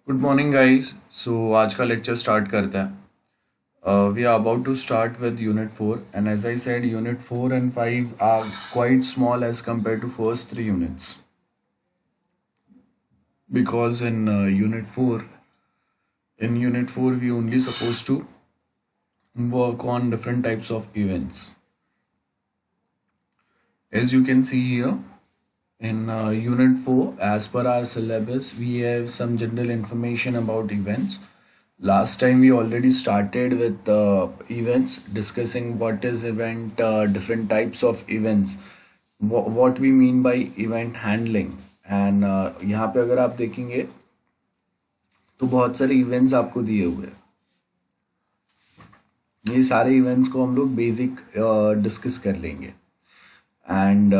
Good morning guys. सो आज का lecture start करते हैं। We are about to start with unit 4 and as I said unit 4 and 5 are quite small as compared to first three units because in unit 4 we only supposed to work on different types of events. As you can see here in unit 4, as per our syllabus, we have some general information about events. Last time we already started with events, discussing what is event, different types of events, what we mean by event handling. And यहाँ पे अगर आप देखेंगे तो बहुत सारे events आपको दिए हुए हैं। ये सारे events को हम लोग बेसिक डिस्कस कर लेंगे। एंड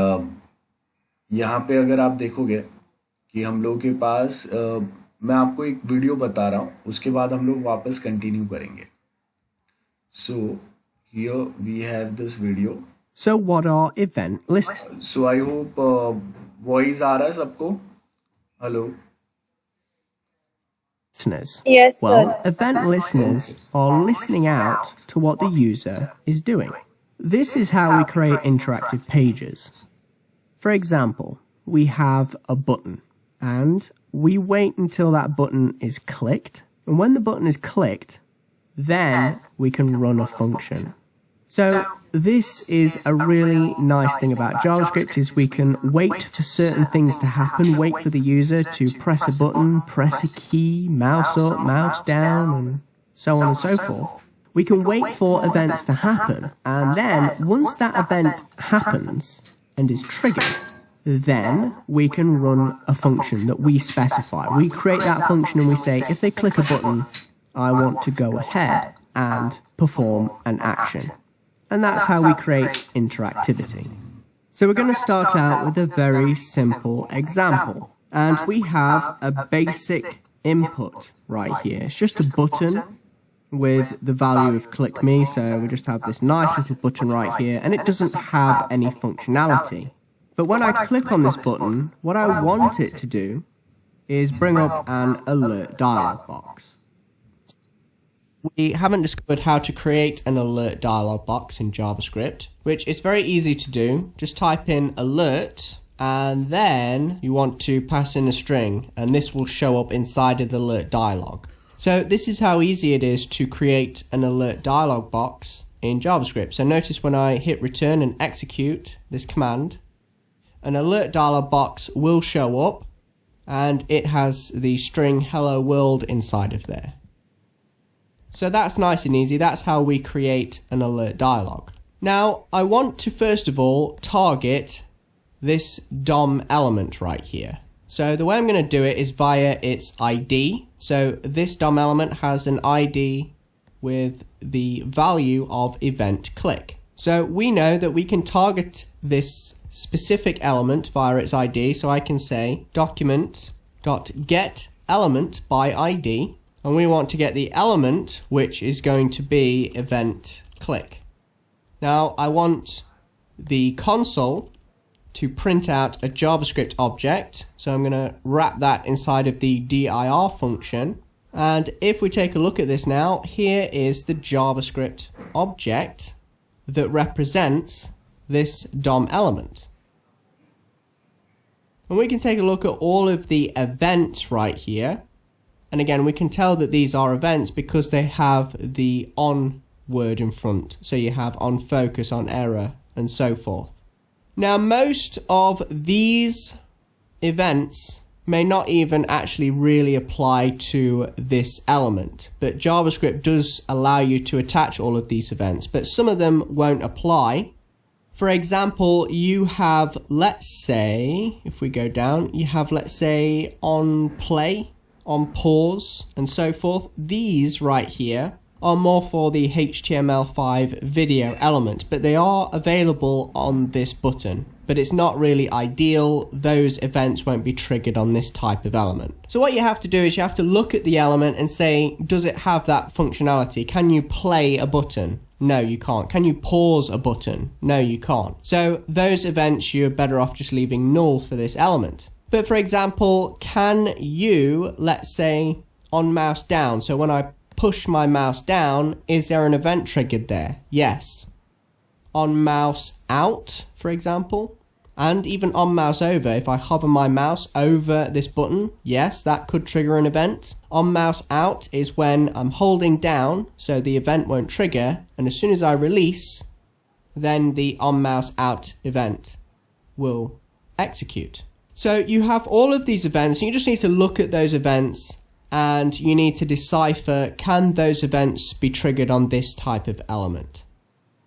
यहाँ पे अगर आप देखोगे कि हम लोग के पास मैं आपको एक वीडियो बता रहा हूँ, उसके बाद हम लोग वापस कंटिन्यू करेंगे। So here we have this video. So what are event lists? So I hope voice आ रहा है सबको। Hello. Listeners. Yes, Well, sir. event listeners are listening out to what the user is doing. This is how we create interactive pages. For example, we have a button and we wait until that button is clicked. And when the button is clicked, then we can run a function. So this is a really nice thing about JavaScript is we can wait for certain things to happen, wait for the user to press a button, press a key, mouse up, mouse down, and so on and so forth. We can wait for events to happen, and then once that event happens and is triggered, then we can run a function that we specify. We create that function and we say, if they click a button, I want to go ahead and perform an action. And that's how we create interactivity. So we're going to start out with a very simple example. And we have a basic input right here. It's just a button with the value of click me. So we just have this nice little button right here. And it doesn't have any functionality. But when I click on this button, what I want it to do is bring up an alert dialog box. We haven't discovered how to create an alert dialog box in JavaScript, which is very easy to do. Just type in alert and then you want to pass in a string and this will show up inside of the alert dialog. So this is how easy it is to create an alert dialog box in JavaScript. So notice when I hit return and execute this command, an alert dialog box will show up and it has the string hello world inside of there. So that's nice and easy. That's how we create an alert dialog. Now, I want to first of all target this DOM element right here. So the way I'm going to do it is via its ID. So this DOM element has an ID with the value of event click. So we know that we can target this specific element via its ID. So I can say document.get element by ID. And we want to get the element which is going to be event click. Now I want the console to print out a JavaScript object. So I'm going to wrap that inside of the dir function. And if we take a look at this now, here is the JavaScript object that represents this DOM element. And we can take a look at all of the events right here. And again, we can tell that these are events because they have the on word in front. So you have on focus, on error, and so forth. Now, most of these events may not even actually really apply to this element. But JavaScript does allow you to attach all of these events, but some of them won't apply. For example, you have, let's say, if we go down, you have, let's say, on play, on pause, and so forth. These right here are more for the HTML5 video element, but they are available on this button. But it's not really ideal. Those events won't be triggered on this type of element. So what you have to do is you have to look at the element and say, does it have that functionality? Can you play a button? No, you can't. Can you pause a button? No, you can't. So those events, you're better off just leaving null for this element. But for example, can you, let's say, on mouse down. So when I push my mouse down, is there an event triggered there? Yes. On mouse out, for example, and even on mouse over, if I hover my mouse over this button, yes, that could trigger an event. On mouse out is when I'm holding down, so the event won't trigger, and as soon as I release, then the on mouse out event will execute. So you have all of these events, and you just need to look at those events and you need to decipher, can those events be triggered on this type of element?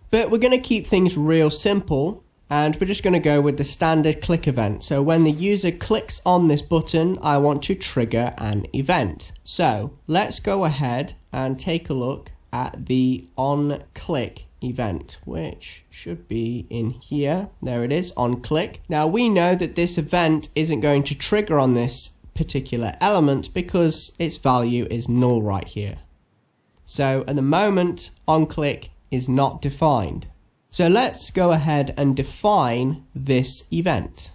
But we're going to keep things real simple, and we're just going to go with the standard click event. So when the user clicks on this button, I want to trigger an event. So let's go ahead and take a look at the on click event, which should be in here. There it is, on click. Now we know that this event isn't going to trigger on this particular element because its value is null right here. So at the moment, on click is not defined. So let's go ahead and define this event.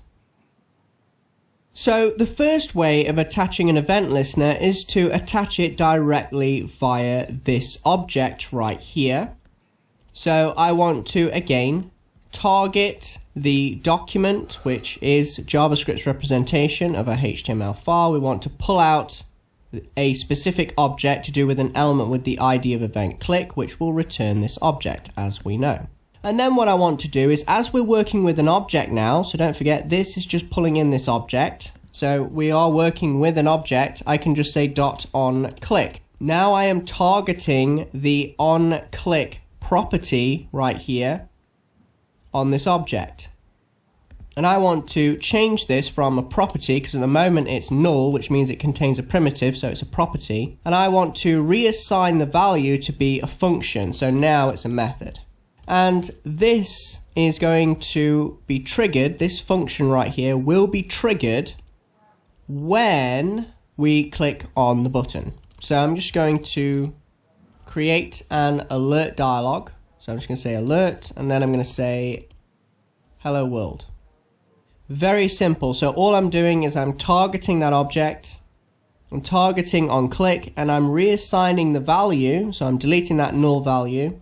So the first way of attaching an event listener is to attach it directly via this object right here. So I want to, again, target the document, which is JavaScript's representation of a HTML file. We want to pull out a specific object to do with an element with the ID of event click, which will return this object, as we know. And then what I want to do is, as we're working with an object now, so don't forget this is just pulling in this object. So we are working with an object, I can just say dot on click. Now I am targeting the on click property right here on this object. And I want to change this from a property, because at the moment it's null, which means it contains a primitive, so it's a property. And I want to reassign the value to be a function, so now it's a method. And this is going to be triggered, this function right here will be triggered when we click on the button. So I'm just going to create an alert dialog. So I'm just going to say alert, and then I'm going to say hello world. Very simple. So all I'm doing is I'm targeting that object, I'm targeting on click, and I'm reassigning the value. So I'm deleting that null value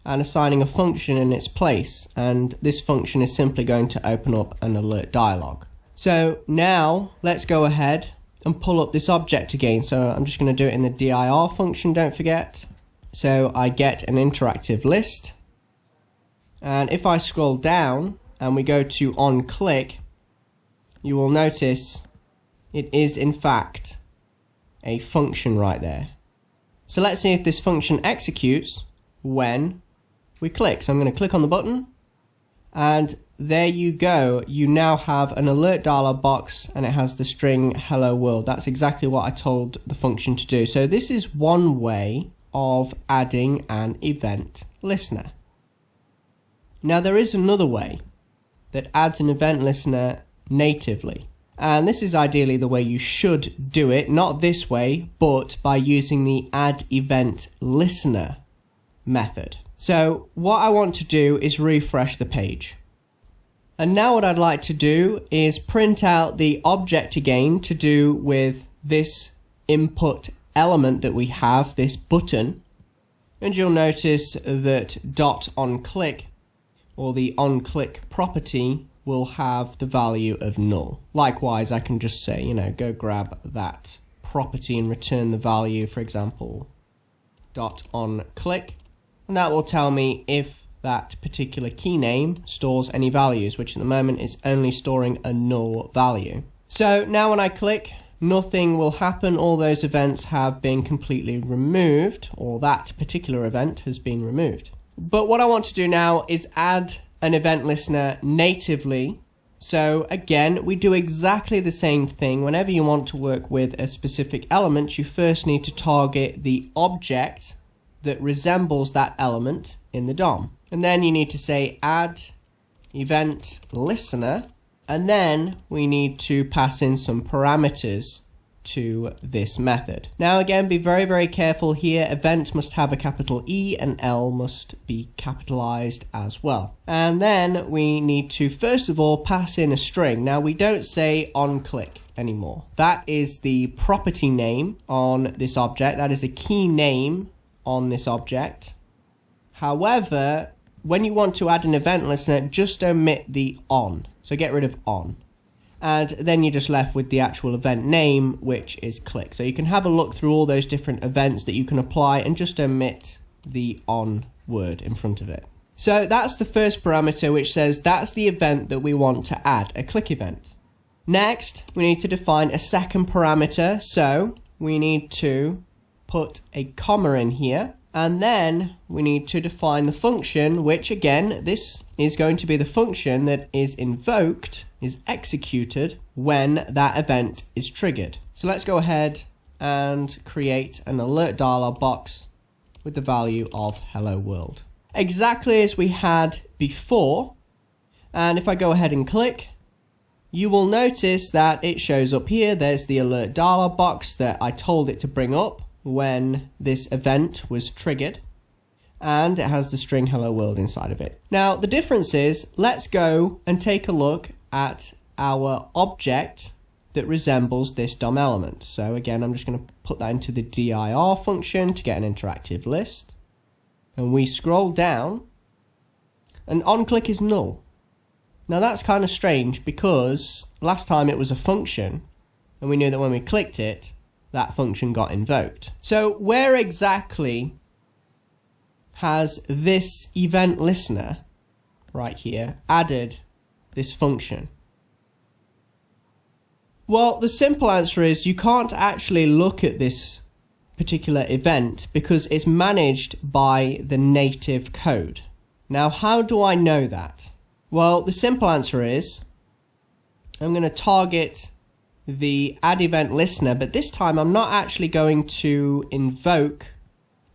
and assigning a function in its place. And this function is simply going to open up an alert dialog. So now let's go ahead and pull up this object again. So I'm just going to do it in the dir function, don't forget. So I get an interactive list. And if I scroll down and we go to on click, you will notice it is in fact a function right there. So let's see if this function executes when we click. So I'm going to click on the button, and there you go. You now have an alert dialog box, and it has the string hello world. That's exactly what I told the function to do. So this is one way of adding an event listener. Now there is another way that adds an event listener natively. And this is ideally the way you should do it, not this way, but by using the add event listener method. So what I want to do is refresh the page. And now what I'd like to do is print out the object again to do with this input element that we have, this button. And you'll notice that dot on click, or the on click property, will have the value of null. Likewise, I can just say, go grab that property and return the value, for example, dot on click. And that will tell me if that particular key name stores any values, which at the moment is only storing a null value. So now when I click, nothing will happen. All those events have been completely removed, or that particular event has been removed. But what I want to do now is add an event listener natively. So again, we do exactly the same thing. Whenever you want to work with a specific element, you first need to target the object that resembles that element in the DOM. And then you need to say add event listener, and then we need to pass in some parameters to this method. Now again, be very, very careful here. Event must have a capital E and L must be capitalized as well. And then we need to first of all pass in a string. Now we don't say onClick anymore. That is the property name on this object. That is a key name on this object. However, when you want to add an event listener, just omit the on. So get rid of on. And then you're just left with the actual event name, which is click. So you can have a look through all those different events that you can apply and just omit the on word in front of it. So that's the first parameter, which says that's the event that we want to add, a click event. Next, we need to define a second parameter. So we need to put a comma in here. And then we need to define the function, which again, this is going to be the function that is invoked, is executed when that event is triggered. So let's go ahead and create an alert dialog box with the value of hello world. Exactly as we had before. And if I go ahead and click, you will notice that it shows up here. There's the alert dialog box that I told it to bring up when this event was triggered, and it has the string hello world inside of it. Now the difference is, let's go and take a look at our object that resembles this DOM element. So again, I'm just going to put that into the dir function to get an interactive list, and we scroll down and onClick is null. Now that's kind of strange because last time it was a function and we knew that when we clicked it, that function got invoked. So where exactly has this event listener right here added this function? Well, the simple answer is you can't actually look at this particular event because it's managed by the native code. Now, how do I know that? Well, the simple answer is I'm going to target the add event listener, but this time I'm not actually going to invoke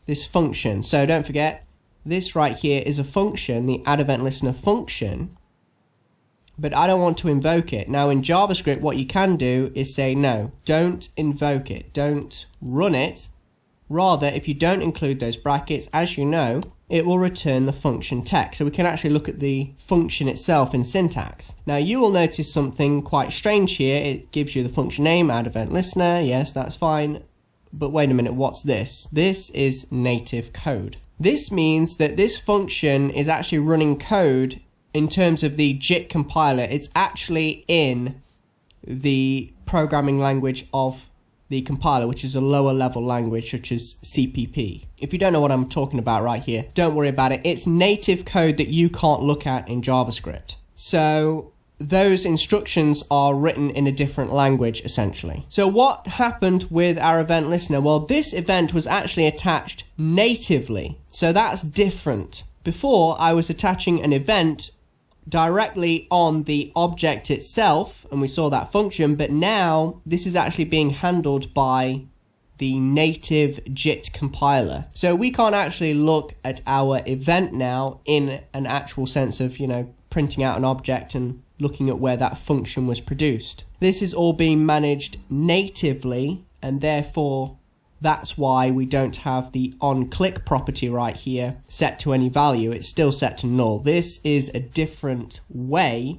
this function. So don't forget, this right here is a function, the add event listener function, but I don't want to invoke it. Now in JavaScript, what you can do is say, no, don't invoke it, don't run it. Rather, if you don't include those brackets, as you know, it will return the function text. So we can actually look at the function itself in syntax. Now you will notice something quite strange here. It gives you the function name, add event listener. Yes, that's fine. But wait a minute, what's this? This is native code. This means that this function is actually running code in terms of the JIT compiler. It's actually in the programming language of the compiler, which is a lower level language such as CPP. If you don't know what I'm talking about right here, don't worry about it. It's native code that you can't look at in JavaScript. So those instructions are written in a different language essentially. So what happened with our event listener? Well, this event was actually attached natively. So that's different. Before, I was attaching an event directly on the object itself, and we saw that function, but now this is actually being handled by the native JIT compiler. So we can't actually look at our event now in an actual sense of, printing out an object and looking at where that function was produced. This is all being managed natively, and therefore that's why we don't have the onClick property right here set to any value. It's still set to null. This is a different way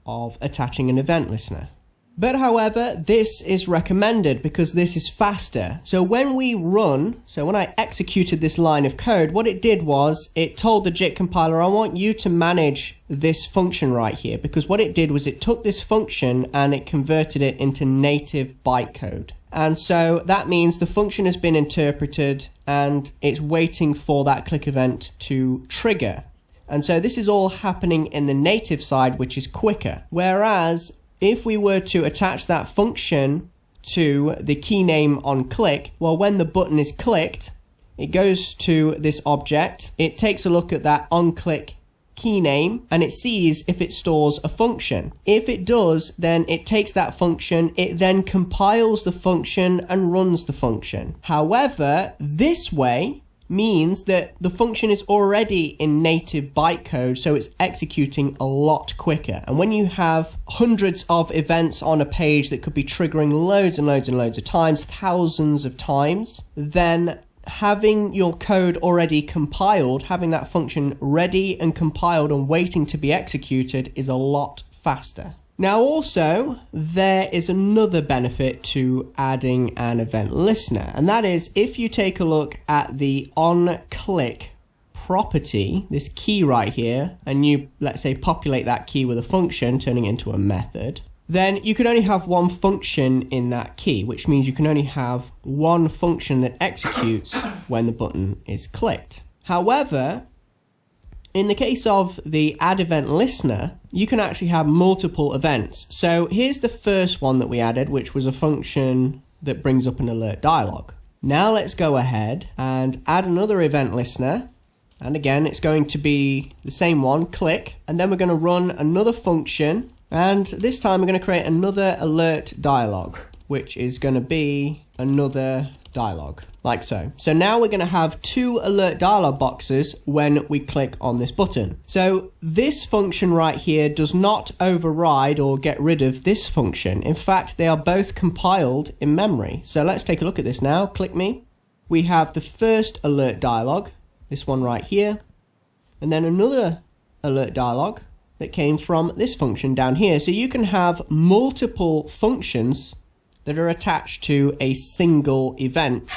of attaching an event listener. But however, this is recommended because this is faster. So when we run, so when I executed this line of code, what it did was it told the JIT compiler, I want you to manage this function right here, because what it did was it took this function and it converted it into native bytecode. And so that means the function has been interpreted and it's waiting for that click event to trigger. And so this is all happening in the native side, which is quicker. Whereas if we were to attach that function to the key name onClick, well, when the button is clicked, it goes to this object, it takes a look at that onClick key name, and it sees if it stores a function. If it does, then it takes that function, it then compiles the function and runs the function. However, this way, means that the function is already in native bytecode, so it's executing a lot quicker. And when you have hundreds of events on a page that could be triggering loads and loads and loads of times, thousands of times, then having your code already compiled, having that function ready and compiled and waiting to be executed is a lot faster. Now also, there is another benefit to adding an event listener, and that is if you take a look at the onClick property, this key right here, and you, let's say, populate that key with a function, turning it into a method, then you can only have one function in that key, which means you can only have one function that executes when the button is clicked. However, in the case of the add event listener, you can actually have multiple events. So here's the first one that we added, which was a function that brings up an alert dialog. Now let's go ahead and add another event listener. And again, it's going to be the same one, click, and then we're going to run another function. And this time we're going to create another alert dialog, which is going to be another dialog, like so. So now we're going to have two alert dialog boxes when we click on this button. So this function right here does not override or get rid of this function. In fact, they are both compiled in memory. So let's take a look at this now. Click me. We have the first alert dialog, this one right here, and then another alert dialog that came from this function down here. So you can have multiple functions that are attached to a single event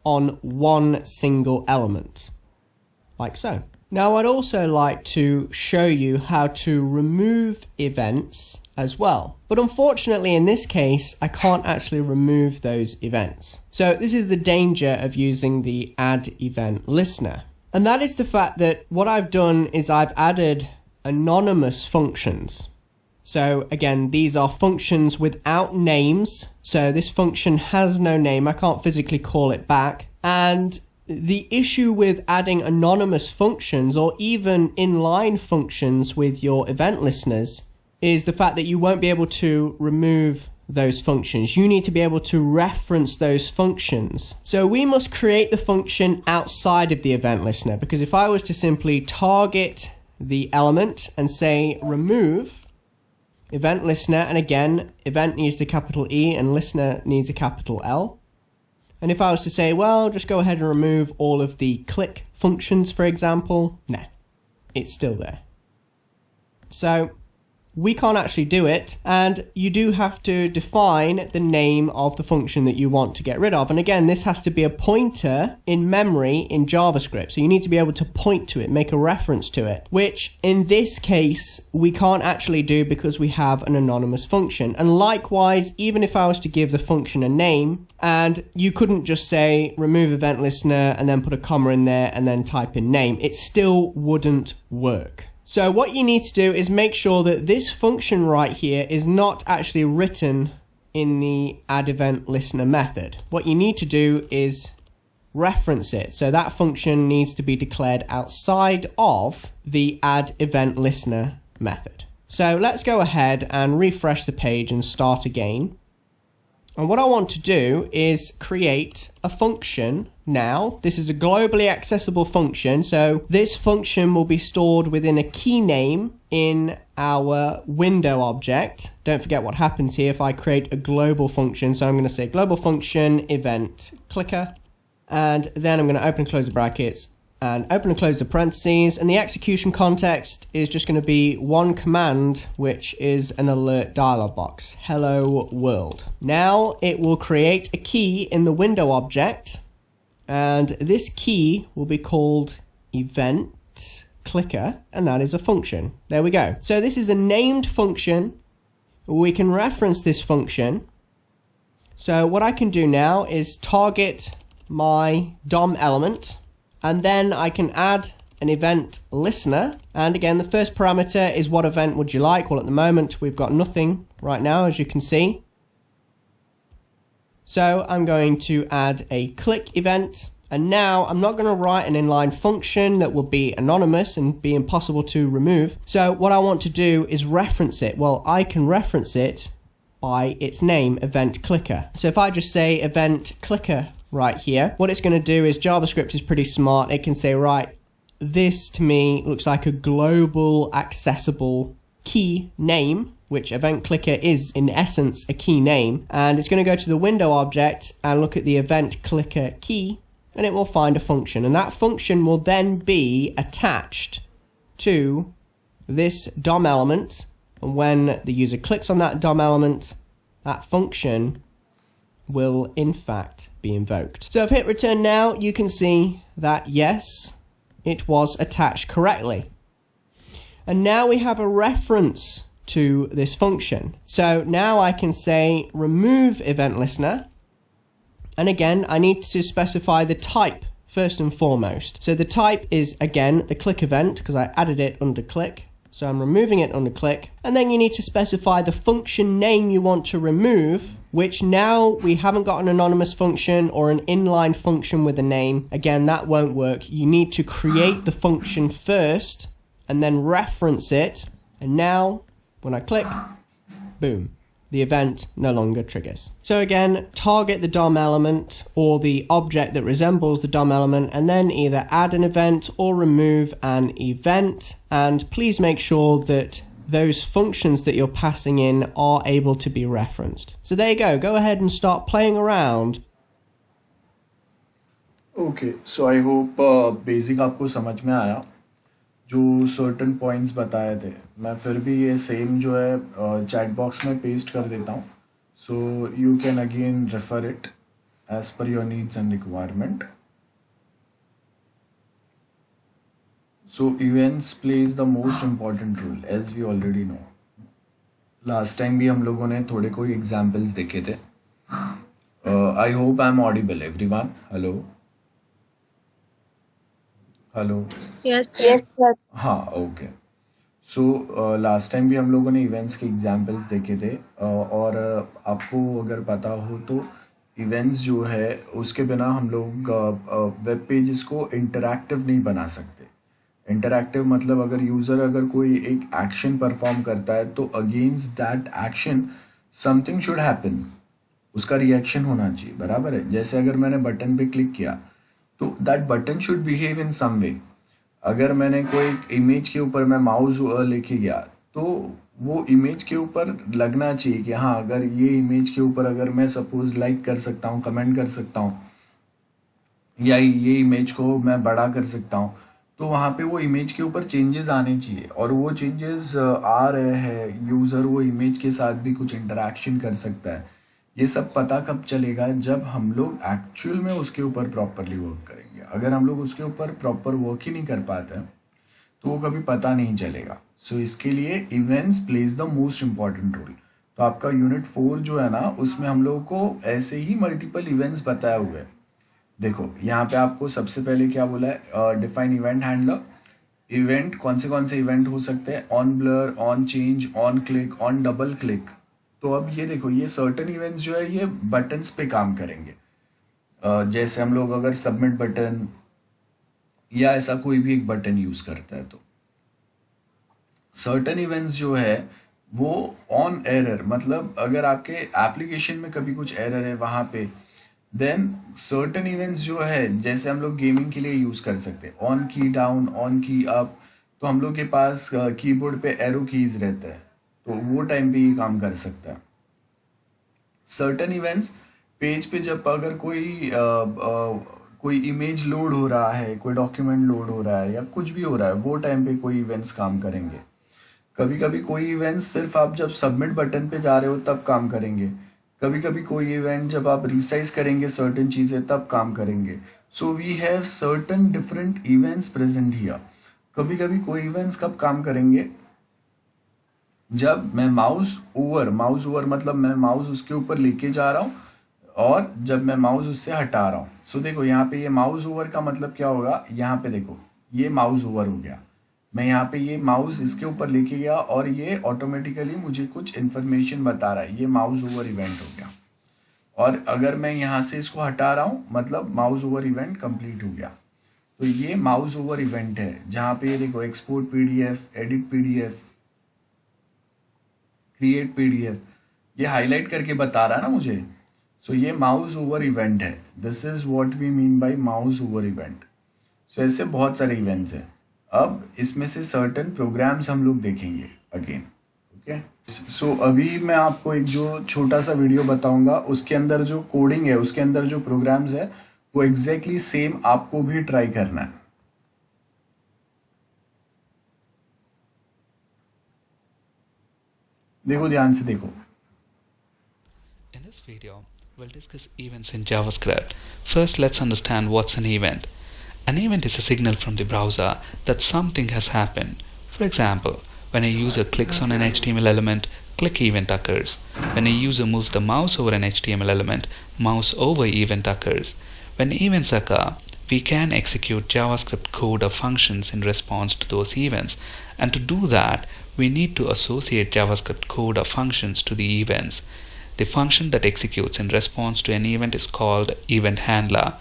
on one single element, like so. Now I'd also like to show you how to remove events as well. But unfortunately in this case, I can't actually remove those events. So this is the danger of using the add event listener. And that is the fact that what I've done is I've added anonymous functions. So again, these are functions without names. So this function has no name. I can't physically call it back. And the issue with adding anonymous functions or even inline functions with your event listeners is the fact that you won't be able to remove those functions. You need to be able to reference those functions. So we must create the function outside of the event listener, because if I was to simply target the element and say remove event listener, and again, event needs a capital E and listener needs a capital L. And if I was to say, well, just go ahead and remove all of the click functions, for example, no, it's still there. So we can't actually do it, and you do have to define the name of the function that you want to get rid of. And again, this has to be a pointer in memory in JavaScript. So you need to be able to point to it, make a reference to it, which in this case, we can't actually do because we have an anonymous function. And likewise, even if I was to give the function a name, and you couldn't just say remove event listener and then put a comma in there and then type in name, it still wouldn't work. So what you need to do is make sure that this function right here is not actually written in the add event listener method. What you need to do is reference it. So that function needs to be declared outside of the add event listener method. So let's go ahead and refresh the page and start again. And what I want to do is create a function now. This is a globally accessible function. So this function will be stored within a key name in our window object. Don't forget what happens here if I create a global function. So I'm going to say global function event clicker. And then I'm going to open and close the brackets and open and close the parentheses, and the execution context is just going to be one command, which is an alert dialog box, hello world. Now it will create a key in the window object, and this key will be called event clicker, and that is a function. There we go. So this is a named function. We can reference this function. So what I can do now is target my DOM element, and then I can add an event listener. And again, the first parameter is what event would you like? Well, at the moment, we've got nothing right now, as you can see. So I'm going to add a click event. And now I'm not going to write an inline function that will be anonymous and be impossible to remove. So what I want to do is reference it. Well, I can reference it by its name, event clicker. So if I just say event clicker right here. What it's going to do is JavaScript is pretty smart. It can say, right, this to me looks like a global accessible key name, which event clicker is in essence a key name. And it's going to go to the window object and look at the event clicker key, and it will find a function. And that function will then be attached to this DOM element. And when the user clicks on that DOM element, that function will in fact be invoked. So if I hit return now, you can see that yes, it was attached correctly. And now we have a reference to this function. So now I can say remove event listener. And again, I need to specify the type first and foremost. So the type is again the click event because I added it under click. So I'm removing it under click. And then you need to specify the function name you want to remove, which now we haven't got an anonymous function or an inline function with a name. Again, that won't work. You need to create the function first and then reference it. And now when I click, boom, the event no longer triggers. So again, target the DOM element or the object that resembles the DOM element and then either add an event or remove an event. And please make sure that those functions that you're passing in are able to be referenced. So there you go. Go ahead and start playing around. Okay, so I hope basic आपको समझ में आया. जो certain points बताए थे मैं फिर भी ये सेम जो है चैट बॉक्स में पेस्ट कर देता हूँ, so you can again refer it as per your needs and requirement. So events plays the most important role as we already know. Last time भी हम लोगों ने थोड़े कोई एग्जाम्पल्स देखे थे. I hope I am audible everyone. Hello hello. Yes sir. हाँ, okay. So last time भी हम लोगों ने इवेंट्स के एग्जांपल्स देखे थे और आपको अगर पता हो तो इवेंट्स जो है उसके बिना हम लोग वेब पेजेस को इंटरैक्टिव नहीं बना सकते. इंटरैक्टिव मतलब अगर यूज़र अगर कोई एक एक्शन परफॉर्म करता है तो against that action something should happen, उसका रिएक्शन होना चाहिए. बराबर है. जैसे अगर मैंने बटन पे क्लिक किया तो that button should behave in some way. अगर मैंने कोई इमेज के ऊपर मैं माउस लेके गया तो वो इमेज के ऊपर लगना चाहिए कि हाँ, अगर ये इमेज के ऊपर अगर मैं सपोज लाइक कर सकता हूँ, कमेंट कर सकता हूँ या ये इमेज को मैं बड़ा कर सकता हूँ, तो वहाँ पे वो इमेज के ऊपर चेंजेस आने चाहिए. और वो चेंजेस आ रहे हैं, यूज़र वो इमेज के साथ भी कुछ इंटरेक्शन कर सकता है. ये सब पता कब चलेगा? जब हम लोग एक्चुअल में उसके ऊपर प्रॉपरली वर्क करेंगे. अगर हम लोग उसके ऊपर प्रॉपर वर्क ही नहीं कर पाते हैं तो वो कभी पता नहीं चलेगा. सो इसके लिए events plays the most important role. तो आपका यूनिट 4 जो है ना, उसमें हम लोगों को ऐसे ही मल्टीपल इवेंट्स बताए हुए हैं. देखो यहाँ पे आपको सबसे पहले क्या बोला है, डिफाइन इवेंट हैंडलर. इवेंट कौन से इवेंट हो सकते हैं? On blur, on change, on click, on double click. तो अब ये देखो, ये सर्टन इवेंट्स जो है ये बटन्स पे काम करेंगे. जैसे हम लोग अगर सबमिट बटन या ऐसा कोई भी एक बटन यूज करता है तो सर्टन इवेंट्स जो है वो ऑन एरर, मतलब अगर आपके एप्लीकेशन में कभी कुछ एरर है वहाँ पे, देन सर्टन इवेंट्स जो है जैसे हम लोग गेमिंग के लिए यूज कर सकते हैं. ऑन की डाउन, ऑन की अप, तो हम लोग के पास कीबोर्ड पे एरो कीज रहता है तो वो टाइम पे ये काम कर सकता है. सर्टन इवेंट्स पेज पे जब अगर कोई इमेज लोड हो रहा है, कोई डॉक्यूमेंट लोड हो रहा है या कुछ भी हो रहा है, वो टाइम पे कोई इवेंट्स काम करेंगे. कभी कभी कोई इवेंट्स सिर्फ आप जब सबमिट बटन पे जा रहे हो तब काम करेंगे. कभी कभी कोई इवेंट जब आप रिसाइज करेंगे सर्टन चीज़ें तब काम करेंगे. So we have certain different events present here. कभी कभी कोई इवेंट्स कब काम करेंगे? जब मैं माउस ओवर मतलब मैं माउस उसके ऊपर लेके जा रहा हूँ और जब मैं माउस उससे हटा रहा हूँ. सो देखो यहाँ पे ये माउस ओवर का मतलब क्या होगा? यहाँ पे देखो ये माउस ओवर हो गया. मैं यहाँ पे ये माउस इसके ऊपर लेके गया और ये ऑटोमेटिकली मुझे कुछ इन्फॉर्मेशन बता रहा है, ये माउस ओवर इवेंट हो गया. और अगर मैं यहाँ से इसको हटा रहा हूँ मतलब माउस ओवर इवेंट कंप्लीट हो गया. तो ये माउस ओवर इवेंट है जहाँ पे ये देखो export PDF, edit PDF, create PDF, ये हाईलाइट करके बता रहा है ना मुझे. सो ये माउस ओवर इवेंट है. This is what we mean by mouse over event. So ऐसे बहुत सारे इवेंट्स हैं. अब इसमें से सर्टेन प्रोग्राम्स हम लोग देखेंगे अगेन. ओके, सो अभी मैं आपको एक जो छोटा सा वीडियो बताऊंगा, उसके अंदर जो कोडिंग है, उसके अंदर जो प्रोग्राम्स है, वो एग्जैक्टली सेम आपको भी ट्राई करना है. देखो, ध्यान से देखो. In this video, we'll discuss events in JavaScript. First, let's understand what's an event. An event is a signal from the browser that something has happened. For example, when a user clicks on an HTML element, click event occurs. When a user moves the mouse over an HTML element, mouse over event occurs. When events occur, we can execute JavaScript code or functions in response to those events. And to do that, we need to associate JavaScript code or functions to the events. The function that executes in response to an event is called event handler.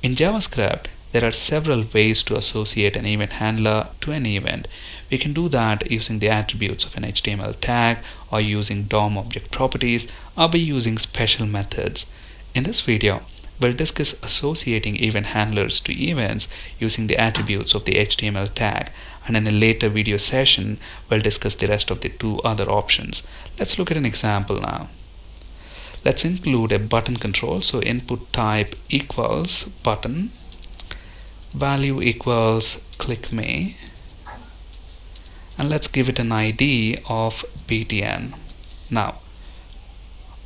In JavaScript, there are several ways to associate an event handler to an event. We can do that using the attributes of an HTML tag, or using DOM object properties, or by using special methods. In this video, we'll discuss associating event handlers to events using the attributes of the HTML tag, and in a later video session, we'll discuss the rest of the two other options. Let's look at an example now. Let's include a button control. So input type equals button, value equals click me, and let's give it an ID of btn. Now,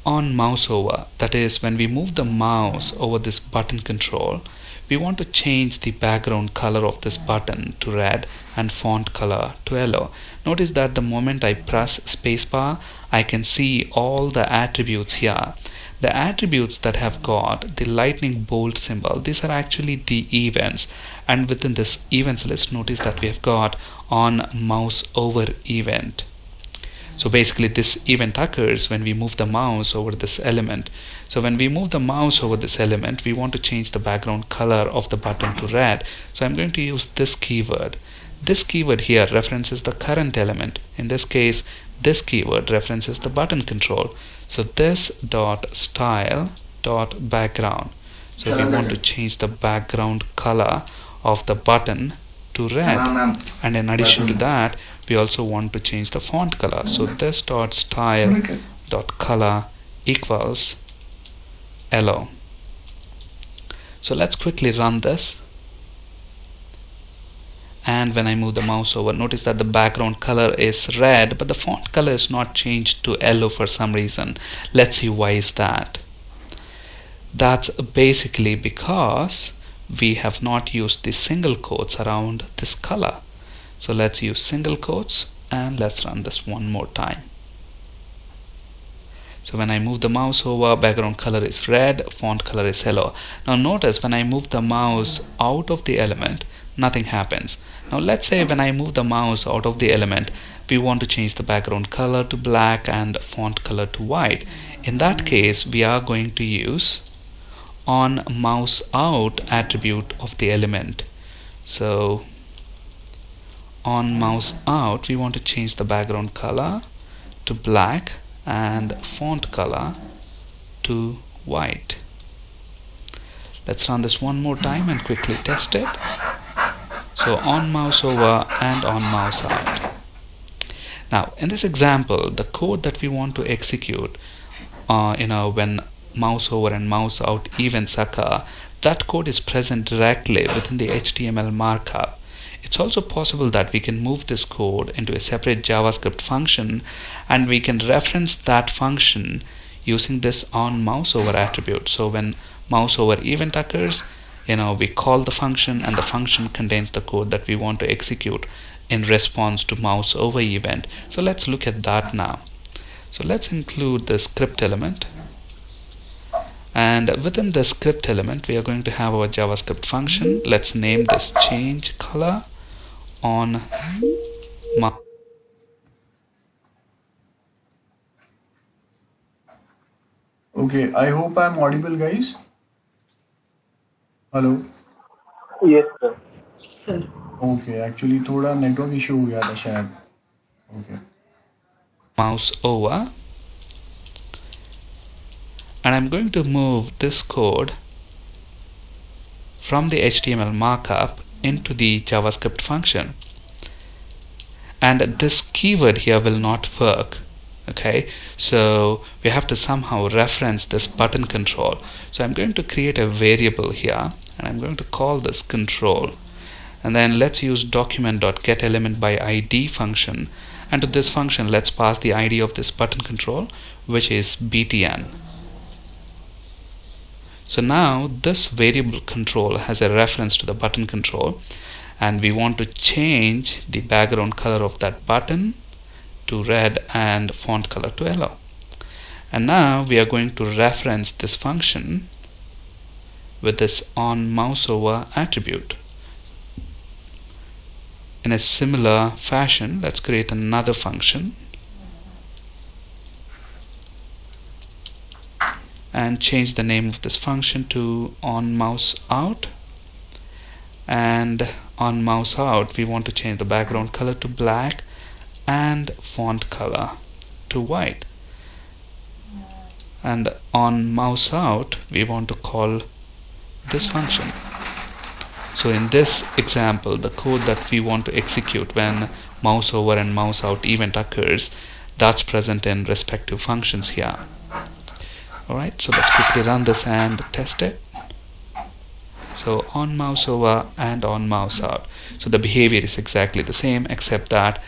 on mouse over, that is when we move the mouse over this button control, we want to change the background color of this button to red and font color to yellow. Notice that the moment I press spacebar, I can see all the attributes here. The attributes that have got the lightning bolt symbol, these are actually the events, and within this events list, notice that we have got on mouse over event. So basically this event occurs when we move the mouse over this element. So when we move the mouse over this element, we want to change the background color of the button to red. So I'm going to use this keyword. This keyword here references the current element. In this case, this keyword references the button control. So this dot style dot background. So we want to change the background color of the button to red. And in addition to that, we also want to change the font color. So this dot style dot color equals yellow. So let's quickly run this. And when I move the mouse over, notice that the background color is red, but the font color is not changed to yellow for some reason. Let's see why is that. That's basically because we have not used the single quotes around this color. So let's use single quotes, and let's run this one more time. So when I move the mouse over, background color is red, font color is yellow. Now notice when I move the mouse out of the element, nothing happens. Now let's say when I move the mouse out of the element, we want to change the background color to black and font color to white. In that case, we are going to use on mouse out attribute of the element. So on mouse out, we want to change the background color to black and font color to white. Let's run this one more time and quickly test it. So on mouse over and on mouse out. Now in this example, the code that we want to execute when mouse over and mouse out events occur, that code is present directly within the HTML markup. It's also possible that we can move this code into a separate JavaScript function, and we can reference that function using this on mouse over attribute. So when mouse over event occurs, we call the function, and the function contains the code that we want to execute in response to mouse over event. So let's look at that now. So let's include the script element, and within the script element we are going to have our JavaScript function. Let's name this change color on mouse. Okay, I hope I'm audible, guys. Hello. Yes, sir. Sir. Okay, actually थोड़ा network issue हो गया था शायद. Okay. Mouse over, and I'm going to move this code from the HTML markup into the JavaScript function. And this keyword here will not work. Okay, so we have to somehow reference this button control. So I'm going to create a variable here, and I'm going to call this control. And then let's use document.getElementById function, and to this function let's pass the ID of this button control, which is btn. So now this variable control has a reference to the button control, and we want to change the background color of that button to red and font color to yellow. And now we are going to reference this function with this onMouseOver attribute. In a similar fashion, let's create another function and change the name of this function to onMouseOut. And on mouse out, we want to change the background color to black and font color to white. And on mouse out, we want to call this function. So in this example, the code that we want to execute when mouse over and mouse out event occurs, that's present in respective functions here. Alright, so let's quickly run this and test it. So on mouse over and on mouse out. So the behavior is exactly the same, except that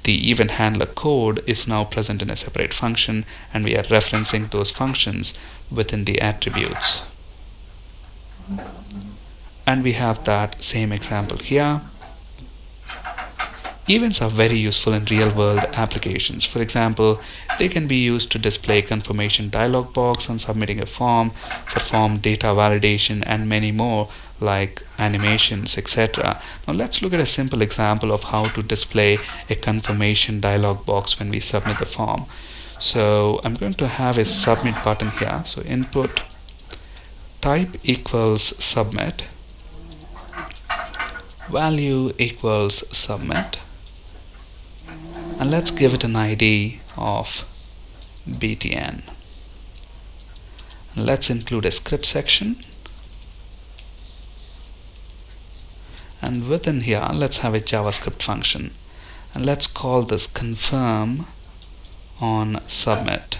the event handler code is now present in a separate function, and we are referencing those functions within the attributes. And we have that same example here. Events are very useful in real-world applications. For example, they can be used to display confirmation dialog box on submitting a form, for form data validation, and many more, like animations, etc. Now let's look at a simple example of how to display a confirmation dialog box when we submit the form. So I'm going to have a submit button here. So input type equals submit, value equals submit, and let's give it an ID of btn. And let's include a script section, and within here let's have a JavaScript function, and let's call this confirm on submit.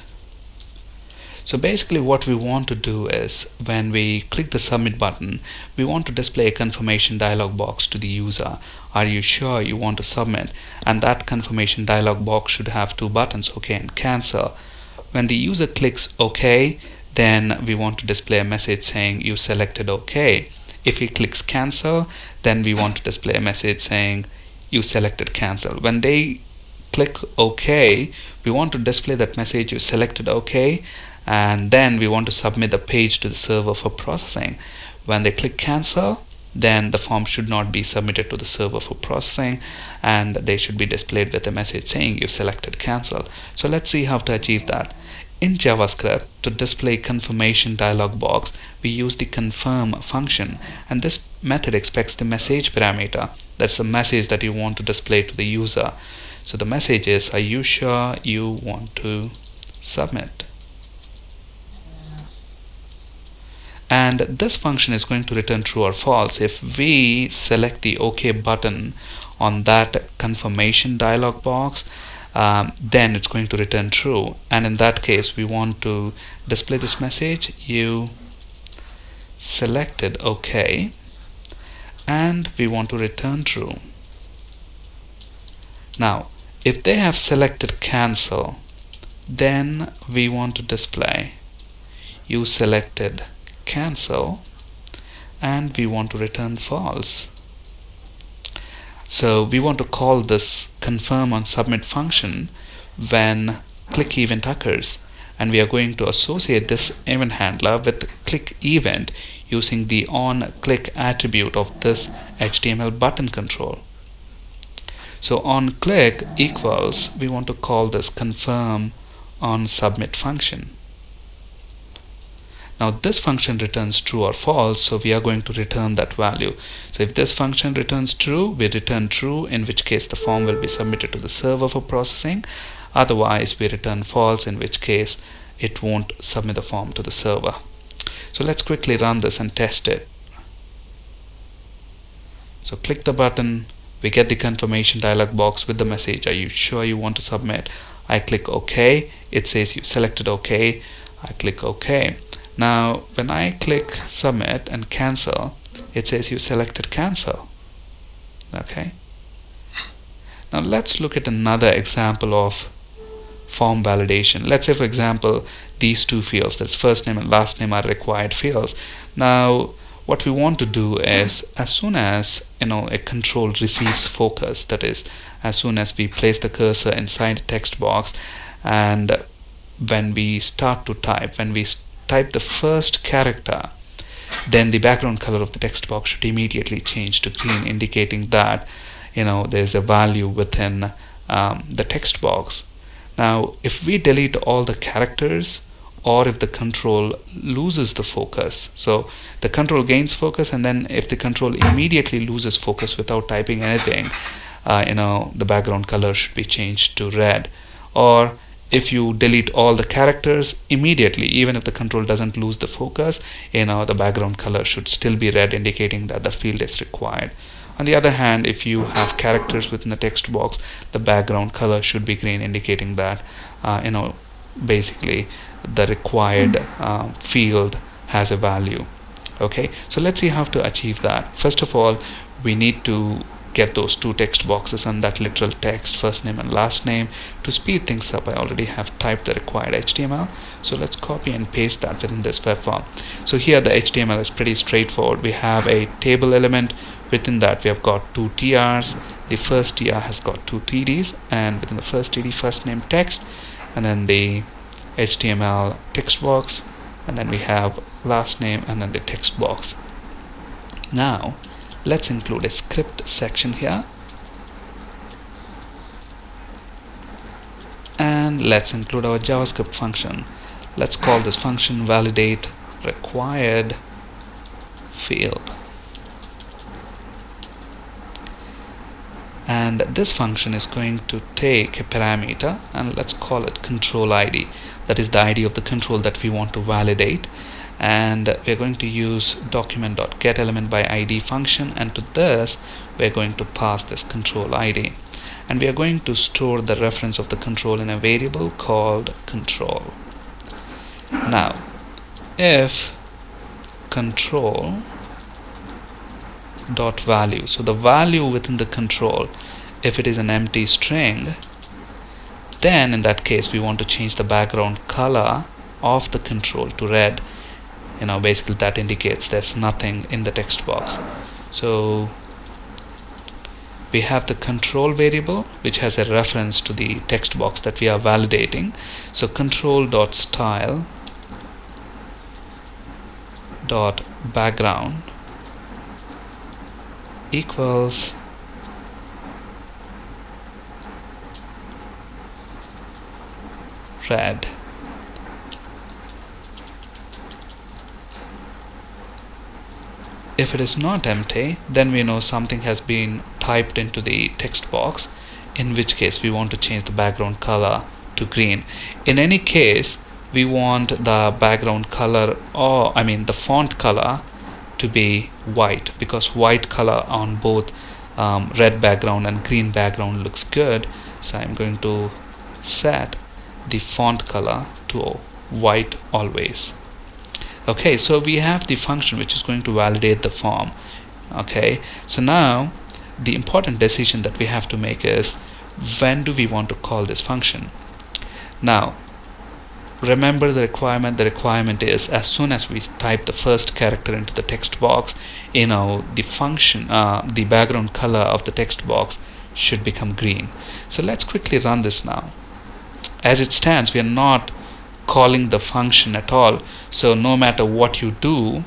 So basically what we want to do is, when we click the submit button, we want to display a confirmation dialog box to the user. Are you sure you want to submit? And that confirmation dialog box should have two buttons, OK and cancel. When the user clicks OK, then we want to display a message saying you selected OK. If he clicks cancel, then we want to display a message saying you selected cancel. When they click OK, we want to display that message you selected OK, and then we want to submit the page to the server for processing. When they click cancel, then the form should not be submitted to the server for processing, and they should be displayed with a message saying you selected cancel. So let's see how to achieve that. In JavaScript, to display confirmation dialog box, we use the confirm function, and this method expects the message parameter. That's the message that you want to display to the user. So the message is, are you sure you want to submit? And this function is going to return true or false. If we select the OK button on that confirmation dialog box, then it's going to return true. And in that case, we want to display this message, you selected OK, and we want to return true. Now, if they have selected cancel, then we want to display you selected cancel, and we want to return false. So we want to call this confirm on submit function when click event occurs, and we are going to associate this event handler with click event using the on click attribute of this HTML button control. So on click equals, we want to call this confirm on submit function. Now this function returns true or false, so we are going to return that value. So if this function returns true, we return true, in which case the form will be submitted to the server for processing. Otherwise we return false, in which case it won't submit the form to the server. So let's quickly run this and test it. So click the button, we get the confirmation dialog box with the message, are you sure you want to submit? I click OK, it says you selected OK, I click OK. Now when I click submit and cancel, it says you selected cancel. Okay. Now let's look at another example of form validation. Let's say for example these two fields, that's first name and last name, are required fields. Now what we want to do is, as soon as a control receives focus, that is, as soon as we place the cursor inside the text box, and when we start to type, when we type the first character, then the background color of the text box should immediately change to green, indicating that there's a value within the text box. Now if we delete all the characters, or if the control loses the focus, so the control gains focus, and then if the control immediately loses focus without typing anything, the background color should be changed to red. Or if you delete all the characters immediately, even if the control doesn't lose the focus, the background color should still be red, indicating that the field is required. On the other hand, if you have characters within the text box, the background color should be green, indicating that basically the required field has a value. Okay, so let's see how to achieve that. First of all, we need to get those two text boxes and that literal text, first name and last name. To speed things up, I already have typed the required HTML, so let's copy and paste that within this web form. So here the HTML is pretty straightforward. We have a table element. Within that we have got two TRs. The first TR has got two TDs, and within the first TD, first name text, and then the HTML text box, and then we have last name and then the text box. Now let's include a script section here, and let's include our JavaScript function. Let's call this function validate required field, and this function is going to take a parameter, and let's call it control ID. That is the ID of the control that we want to validate, and we're going to use document.getElementById function, and to this we're going to pass this control ID, and we are going to store the reference of the control in a variable called control. Now if control dot value, so the value within the control, if it is an empty string, then in that case we want to change the background color of the control to red. Basically that indicates there's nothing in the text box. So we have the control variable which has a reference to the text box that we are validating. So control.style dot background equals red. If it is not empty, then we know something has been typed into the text box, in which case we want to change the background color to green. In any case, we want the background color, or the font color, to be white, because white color on both red background and green background looks good. So I'm going to set the font color to white always. Okay, so we have the function which is going to validate the form. Okay, so now the important decision that we have to make is, when do we want to call this function? Now remember the requirement. The requirement is, as soon as we type the first character into the text box, the function, the background color of the text box should become green. So let's quickly run this now. As it stands, we are not calling the function at all, so no matter what you do,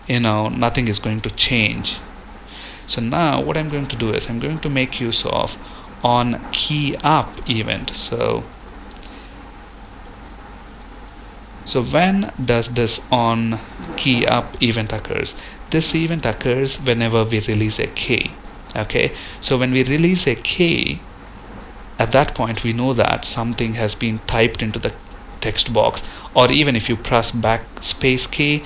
nothing is going to change. So now what I'm going to do is, I'm going to make use of on key up event. So when does this on key up event occurs? This event occurs whenever we release a key. Okay, so when we release a key, at that point we know that something has been typed into the text box, or even if you press backspace key,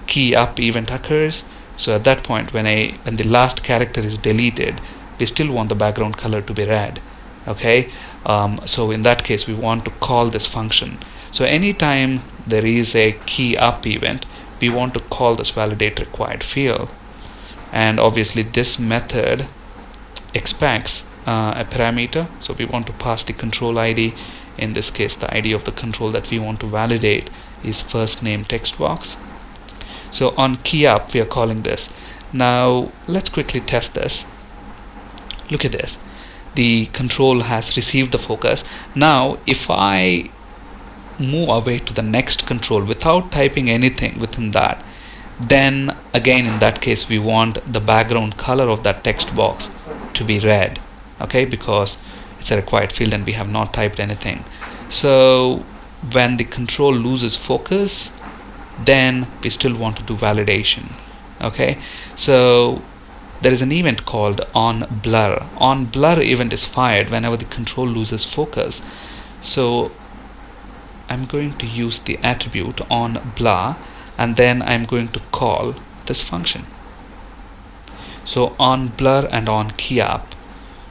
key up event occurs. So at that point, when the last character is deleted, we still want the background color to be red. Okay, so in that case we want to call this function. So anytime there is a key up event, we want to call this validate required field, and obviously this method expects a parameter. So we want to pass the control ID. In this case, the ID of the control that we want to validate is first name text box. So on key up, we are calling this. Now let's quickly test this. Look at this. The control has received the focus. Now if I move away to the next control without typing anything within that, then again in that case we want the background color of that text box to be red, okay, because it's a required field and we have not typed anything. So when the control loses focus, then we still want to do validation. Okay, so there is an event called onBlur. OnBlur event is fired whenever the control loses focus. So I'm going to use the attribute onBlur, and then I'm going to call this function. So onBlur and onKeyUp,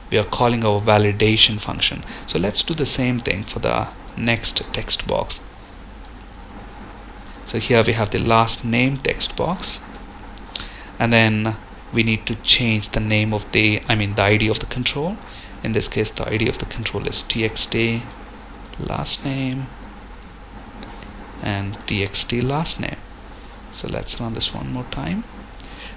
we are calling our validation function. So let's do the same thing for the next text box. So here we have the last name text box, and then we need to change the name of the ID of the control. In this case, the ID of the control is txt last name and txt last name. So let's run this one more time.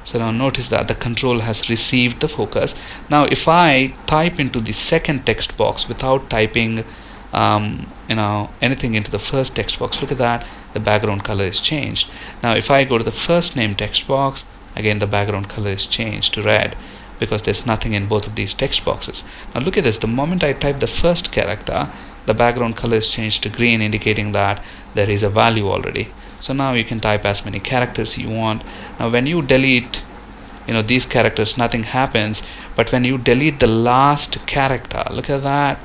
So now notice that the control has received the focus. Now if I type into the second text box without typing anything into the first text box, look at that, the background color is changed. Now if I go to the first name text box, again the background color is changed to red because there's nothing in both of these text boxes. Now look at this, the moment I type the first character, the background color is changed to green, indicating that there is a value already. So now you can type as many characters you want. Now when you delete these characters, nothing happens, but when you delete the last character, look at that,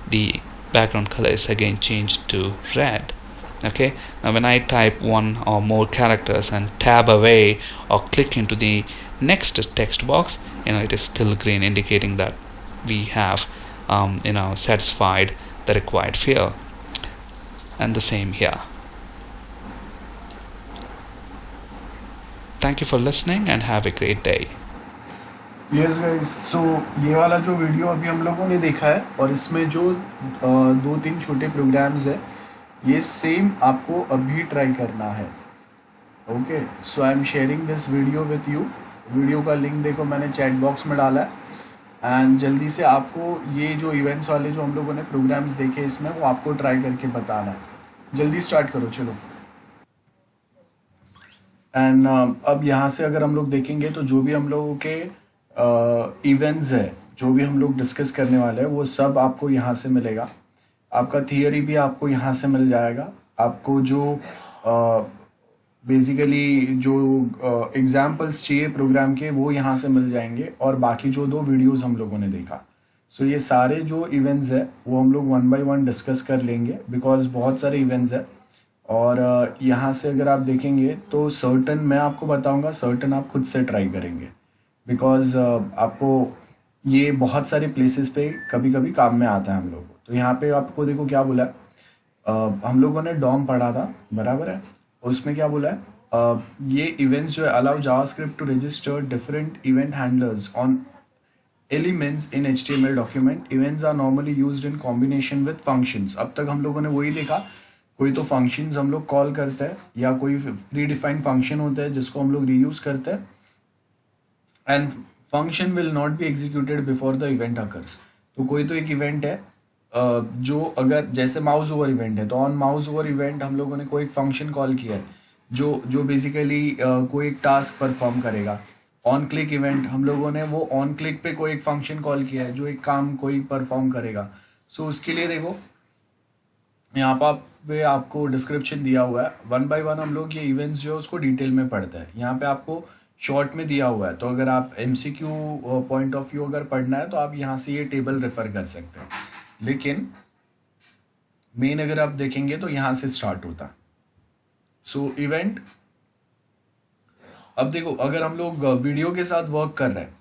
the background color is again changed to red. Okay, now when I type one or more characters and tab away or click into the next text box, it is still green, indicating that we have satisfied the required field. And the same here. Thank you for listening and have a great day. Yes guys, so ये वाला जो video अभी हम लोगों ने देखा है और इसमें जो 2-3 छोटे प्रोग्राम्स है, ये सेम आपको अभी ट्राई करना है. Okay, so I am sharing this video with you. Video का लिंक देखो मैंने चैट बॉक्स में डाला है, एंड जल्दी से आपको ये जो इवेंट्स वाले जो हम लोगों ने प्रोग्राम्स देखे इसमें, वो आपको ट्राई करके बताना है. जल्दी स्टार्ट करो, चलो. एंड अब यहाँ से अगर हम लोग देखेंगे तो जो भी हम लोगों के इवेंट्स है, जो भी हम लोग डिस्कस करने वाले हैं, वो सब आपको यहाँ से मिलेगा. आपका थियरी भी आपको यहाँ से मिल जाएगा. आपको जो बेसिकली जो एग्जाम्पल्स चाहिए प्रोग्राम के, वो यहाँ से मिल जाएंगे, और बाकी जो 2 वीडियोस हम लोगों ने देखा. सो ये सारे जो इवेंट्स है वो हम लोग 1 बाय 1 डिस्कस कर लेंगे, बिकॉज बहुत सारे इवेंट्स है. और यहाँ से अगर आप देखेंगे तो सर्टन मैं आपको बताऊंगा, सर्टन आप खुद से ट्राई करेंगे, बिकॉज आपको ये बहुत सारे प्लेसेस पे कभी कभी काम में आता है हम लोगों को. तो यहाँ पे आपको देखो क्या बोला है, हम लोगों ने डॉम पढ़ा था, बराबर है. उसमें क्या बोला है, ये इवेंट्स जो है, allow JavaScript to register different event handlers on elements in HTML document. Events are normally used in combination with functions. अब तक हम लोगों ने वही देखा, कोई तो फंक्शंस हम लोग कॉल करते हैं, या कोई प्री डिफाइंड फंक्शन होता है जिसको हम लोग रीयूज करते हैं, and function will not be executed before the event occurs. तो कोई तो एक इवेंट है जो अगर जैसे माउस ओवर इवेंट है, तो ऑन माउस ओवर इवेंट हम लोगों ने कोई एक फंक्शन कॉल किया है जो बेसिकली कोई एक टास्क परफॉर्म करेगा. ऑन क्लिक इवेंट हम लोगों ने वो ऑन क्लिक पे कोई एक फंक्शन कॉल किया है जो एक काम कोई परफॉर्म करेगा. सो उसके लिए देखो यहाँ पे आपको डिस्क्रिप्शन दिया हुआ है. 1 बाय 1 हम लोग ये इवेंट्स जो है उसको डिटेल में पढ़ते हैं. यहाँ पे आपको शॉर्ट में दिया हुआ है, तो अगर आप MCQ पॉइंट ऑफ व्यू अगर पढ़ना है तो आप यहाँ से ये टेबल रेफर कर सकते हैं. लेकिन मेन अगर आप देखेंगे तो यहाँ से स्टार्ट होता है। सो इवेंट, अब देखो अगर हम लोग वीडियो के साथ वर्क कर रहे हैं,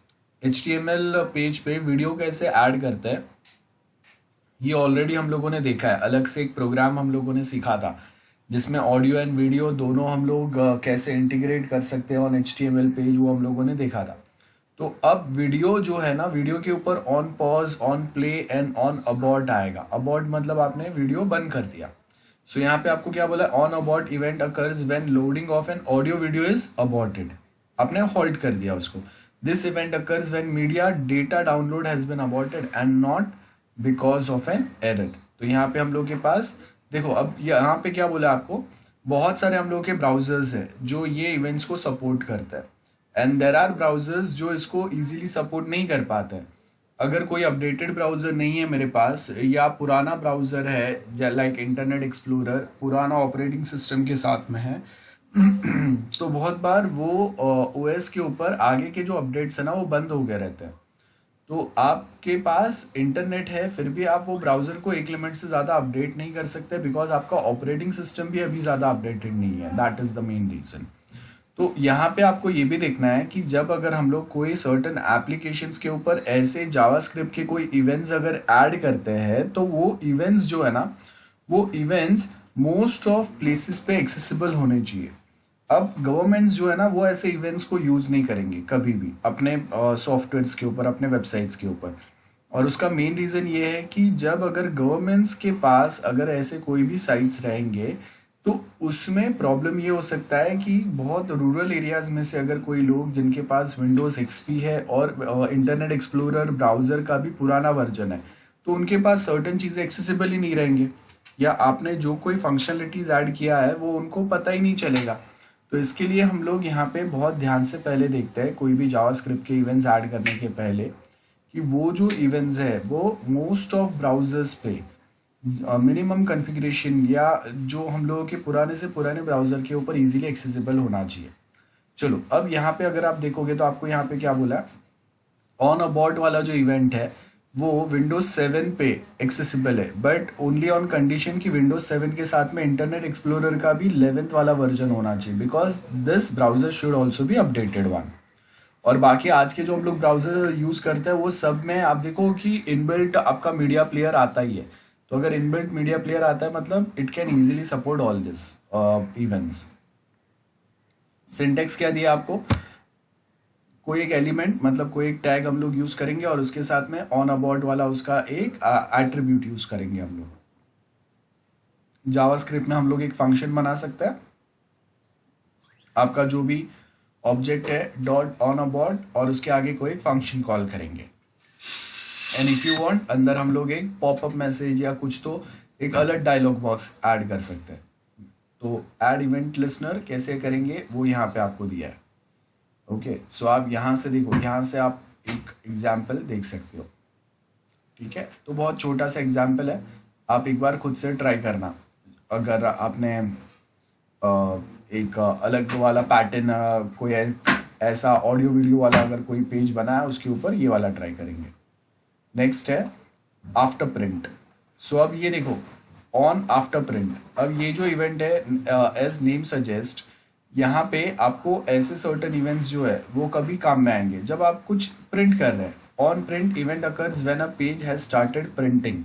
HTML पेज पे वीडियो कैसे ऐड करते हैं ये ऑलरेडी हम लोगों ने देखा है। अलग से एक प्रोग्राम हम लोगों ने सीखा था जिसमें ऑडियो एंड वीडियो दोनों हम लोग कैसे इंटीग्रेट कर सकते हैं ऑन HTML पेज, वो हम लोगों ने देखा था। तो अब वीडियो जो है ना, वीडियो के ऊपर on pause, on play and on abort आएगा। अबॉर्ट मतलब आपने वीडियो बंद कर दिया। सो यहाँ पे आपको क्या बोला, on abort event occurs when loading of an audio video is aborted, आपने हॉल्ट कर दिया उसको। This event occurs when media data download has been aborted and not because of an error. तो यहाँ पे हम लोग के पास देखो, अब यहाँ पे क्या बोला आपको, बहुत सारे हम लोग के ब्राउजर्स है जो ये इवेंट्स को सपोर्ट करता है एंड देर आर ब्राउजर्स जो इसको इजीली सपोर्ट नहीं कर पाते हैं। अगर कोई अपडेटेड ब्राउज़र नहीं है मेरे पास, या पुराना ब्राउज़र है लाइक इंटरनेट एक्सप्लोरर पुराना ऑपरेटिंग सिस्टम के साथ में है तो बहुत बार वो ओएस के ऊपर आगे के जो अपडेट्स है ना वो बंद हो गए रहते हैं। तो आपके पास इंटरनेट है फिर भी आप वो ब्राउज़र को एक लिमिट से ज़्यादा अपडेट नहीं कर सकते बिकॉज आपका ऑपरेटिंग सिस्टम भी अभी ज़्यादा अपडेटेड नहीं है। That is the main reason. तो यहाँ पे आपको ये भी देखना है कि जब अगर हम लोग कोई सर्टेन एप्लीकेशंस के ऊपर ऐसे जावास्क्रिप्ट के कोई इवेंट्स अगर ऐड करते हैं तो वो इवेंट्स जो है ना, वो इवेंट्स मोस्ट ऑफ प्लेसेस पे एक्सेसिबल होने चाहिए। अब गवर्नमेंट्स जो है ना वो ऐसे इवेंट्स को यूज़ नहीं करेंगे कभी भी अपने सॉफ्टवेयर्स के ऊपर, अपने वेबसाइट्स के ऊपर। और उसका मेन रीज़न ये है कि जब अगर गवर्नमेंट्स के पास अगर ऐसे कोई भी साइट्स रहेंगे तो उसमें प्रॉब्लम ये हो सकता है कि बहुत रूरल एरियाज में से अगर कोई लोग जिनके पास विंडोज़ XP है और इंटरनेट एक्सप्लोरर ब्राउज़र का भी पुराना वर्जन है, तो उनके पास सर्टेन चीज़ें एक्सेसिबल ही नहीं रहेंगे, या आपने जो कोई फंक्शनलिटीज़ ऐड किया है वो उनको पता ही नहीं चलेगा। तो इसके लिए हम लोग यहाँ पे बहुत ध्यान से पहले देखते हैं कोई भी जावास्क्रिप्ट के इवेंट्स ऐड करने के पहले कि वो जो इवेंट्स है वो मोस्ट ऑफ ब्राउज़र्स पे मिनिमम कॉन्फ़िगरेशन या जो हम लोगों के पुराने से पुराने ब्राउज़र के ऊपर इजीली एक्सेसिबल होना चाहिए। चलो अब यहाँ पे अगर आप देखोगे तो आपको यहाँ पे क्या बोला है, ऑन अबॉर्ट वाला जो इवेंट है वो विंडोज 7 पे एक्सेसिबल है बट ओनली ऑन कंडीशन कि विंडोज 7 के साथ में इंटरनेट एक्सप्लोरर का भी 11th वाला वर्जन होना चाहिए because this browser should also भी अपडेटेड वन। और बाकी आज के जो हम लोग ब्राउज़र यूज़ करते हैं वो सब में आप देखो कि इनबिल्ट आपका मीडिया प्लेयर आता ही है। तो अगर इनबिल्ट मीडिया प्लेयर आता है मतलब it can easily support all this events. Syntax क्या दिया आपको, कोई एक एलिमेंट मतलब कोई एक टैग हम लोग यूज करेंगे और उसके साथ में ऑन अबॉर्ट वाला उसका एक एट्रीब्यूट यूज करेंगे हम लोग। जावास्क्रिप्ट में हम लोग एक फंक्शन बना सकते हैं, आपका जो भी ऑब्जेक्ट है डॉट ऑन अबॉर्ट और उसके आगे कोई फंक्शन कॉल करेंगे एंड इफ यू वांट अंदर हम लोग एक पॉपअप मैसेज या कुछ तो एक अलग डायलॉग बॉक्स ऐड कर सकते हैं। तो ऐड इवेंट लिसनर कैसे करेंगे वो यहाँ पे आपको दिया है। ओके सो आप यहाँ से देखो, यहाँ से आप एक एग्जाम्पल देख सकते हो। ठीक है, तो बहुत छोटा सा एग्जाम्पल है, आप एक बार खुद से ट्राई करना। अगर आपने एक अलग वाला पैटर्न कोई ऐसा ऑडियो वीडियो वाला अगर कोई पेज बना है उसके ऊपर ये वाला ट्राई करेंगे। नेक्स्ट है आफ्टर प्रिंट। सो अब ये देखो ऑन आफ्टर प्रिंट, अब ये जो इवेंट है एज नेम सजेस्ट, यहाँ पे आपको ऐसे सर्टेन इवेंट्स जो है वो कभी काम में आएंगे जब आप कुछ प्रिंट कर रहे हैं। On print event occurs when a page has started printing,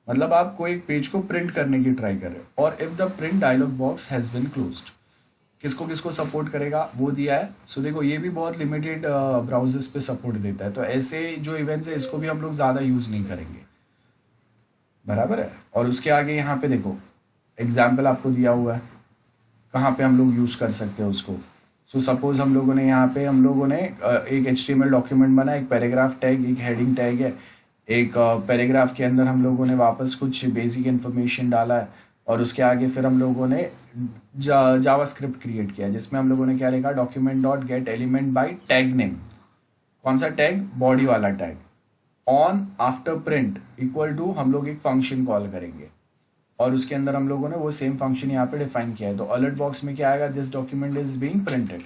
मतलब आप कोई एक पेज को प्रिंट करने की ट्राई कर रहे हैं। और if the print dialog box has been closed, किसको किसको सपोर्ट करेगा वो दिया है। सो देखो ये भी बहुत लिमिटेड ब्राउजर्स पे सपोर्ट देता है, तो ऐसे जो इवेंट्स है इसको भी हम लोग ज़्यादा यूज़ नहीं करेंगे, बराबर है। और उसके आगे यहाँ पे देखो एग्जाम्पल आपको दिया हुआ है कहाँ पे हम लोग यूज़ कर सकते हैं उसको। सो सपोज हम लोगों ने यहाँ पे एक HTML डॉक्यूमेंट बना, एक पैराग्राफ टैग, एक हेडिंग टैग है, एक पैराग्राफ के अंदर हम लोगों ने वापस कुछ बेसिक इन्फॉर्मेशन डाला है और उसके आगे फिर हम लोगों ने जावास्क्रिप्ट क्रिएट किया जिसमें हम लोगों ने क्या लिखा, document dot get element by tag name. कौन सा टैग, बॉडी वाला tag. On after print equal to हम लोग एक फंक्शन कॉल करेंगे और उसके अंदर हम लोगों ने वो सेम फंक्शन यहाँ पे डिफाइन किया है। तो अलर्ट बॉक्स में क्या आएगा, this document is being printed.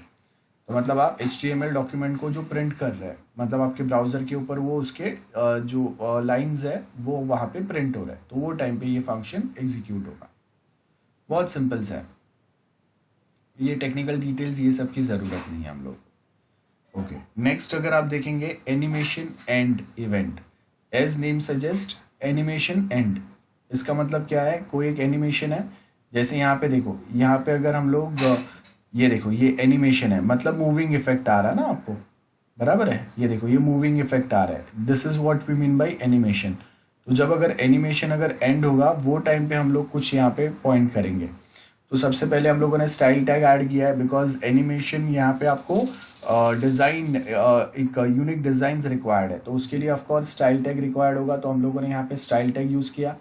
तो मतलब आप HTML डॉक्यूमेंट को जो प्रिंट कर रहे हैं, मतलब आपके ब्राउज़र के ऊपर वो उसके जो लाइंस है वो वहाँ पे प्रिंट हो रहा है, तो वो टाइम पे ये फंक्शन एग्जीक्यूट होगा। बहुत सिंपल सा है, ये टेक्निकल डिटेल्स ये सब की ज़रूरत नहीं है हम लोग। ओके, नेक्स्ट अगर आप देखेंगे animation and event, as name suggest animation and, इसका मतलब क्या है, कोई एक एनिमेशन है, जैसे यहाँ पे देखो, यहाँ पे अगर हम लोग ये देखो ये एनिमेशन है, मतलब मूविंग इफेक्ट आ रहा है ना आपको, बराबर है, ये देखो ये मूविंग इफेक्ट आ रहा है, this is what we mean by animation. तो जब अगर एनिमेशन अगर एंड होगा वो टाइम पे हम लोग कुछ यहाँ पे पॉइंट करेंगे। तो सबसे पहले हम लोगों ने स्टाइल टैग ऐड किया है, बिकॉज एनिमेशन यहाँ पे आपको डिज़ाइन एक यूनिक डिज़ाइन रिक्वायर्ड है, तो उसके लिए ऑफकोर्स स्टाइल टैग रिक्वायर्ड होगा, तो हम लोगों ने यहाँ पे स्टाइल टैग यूज़ किया।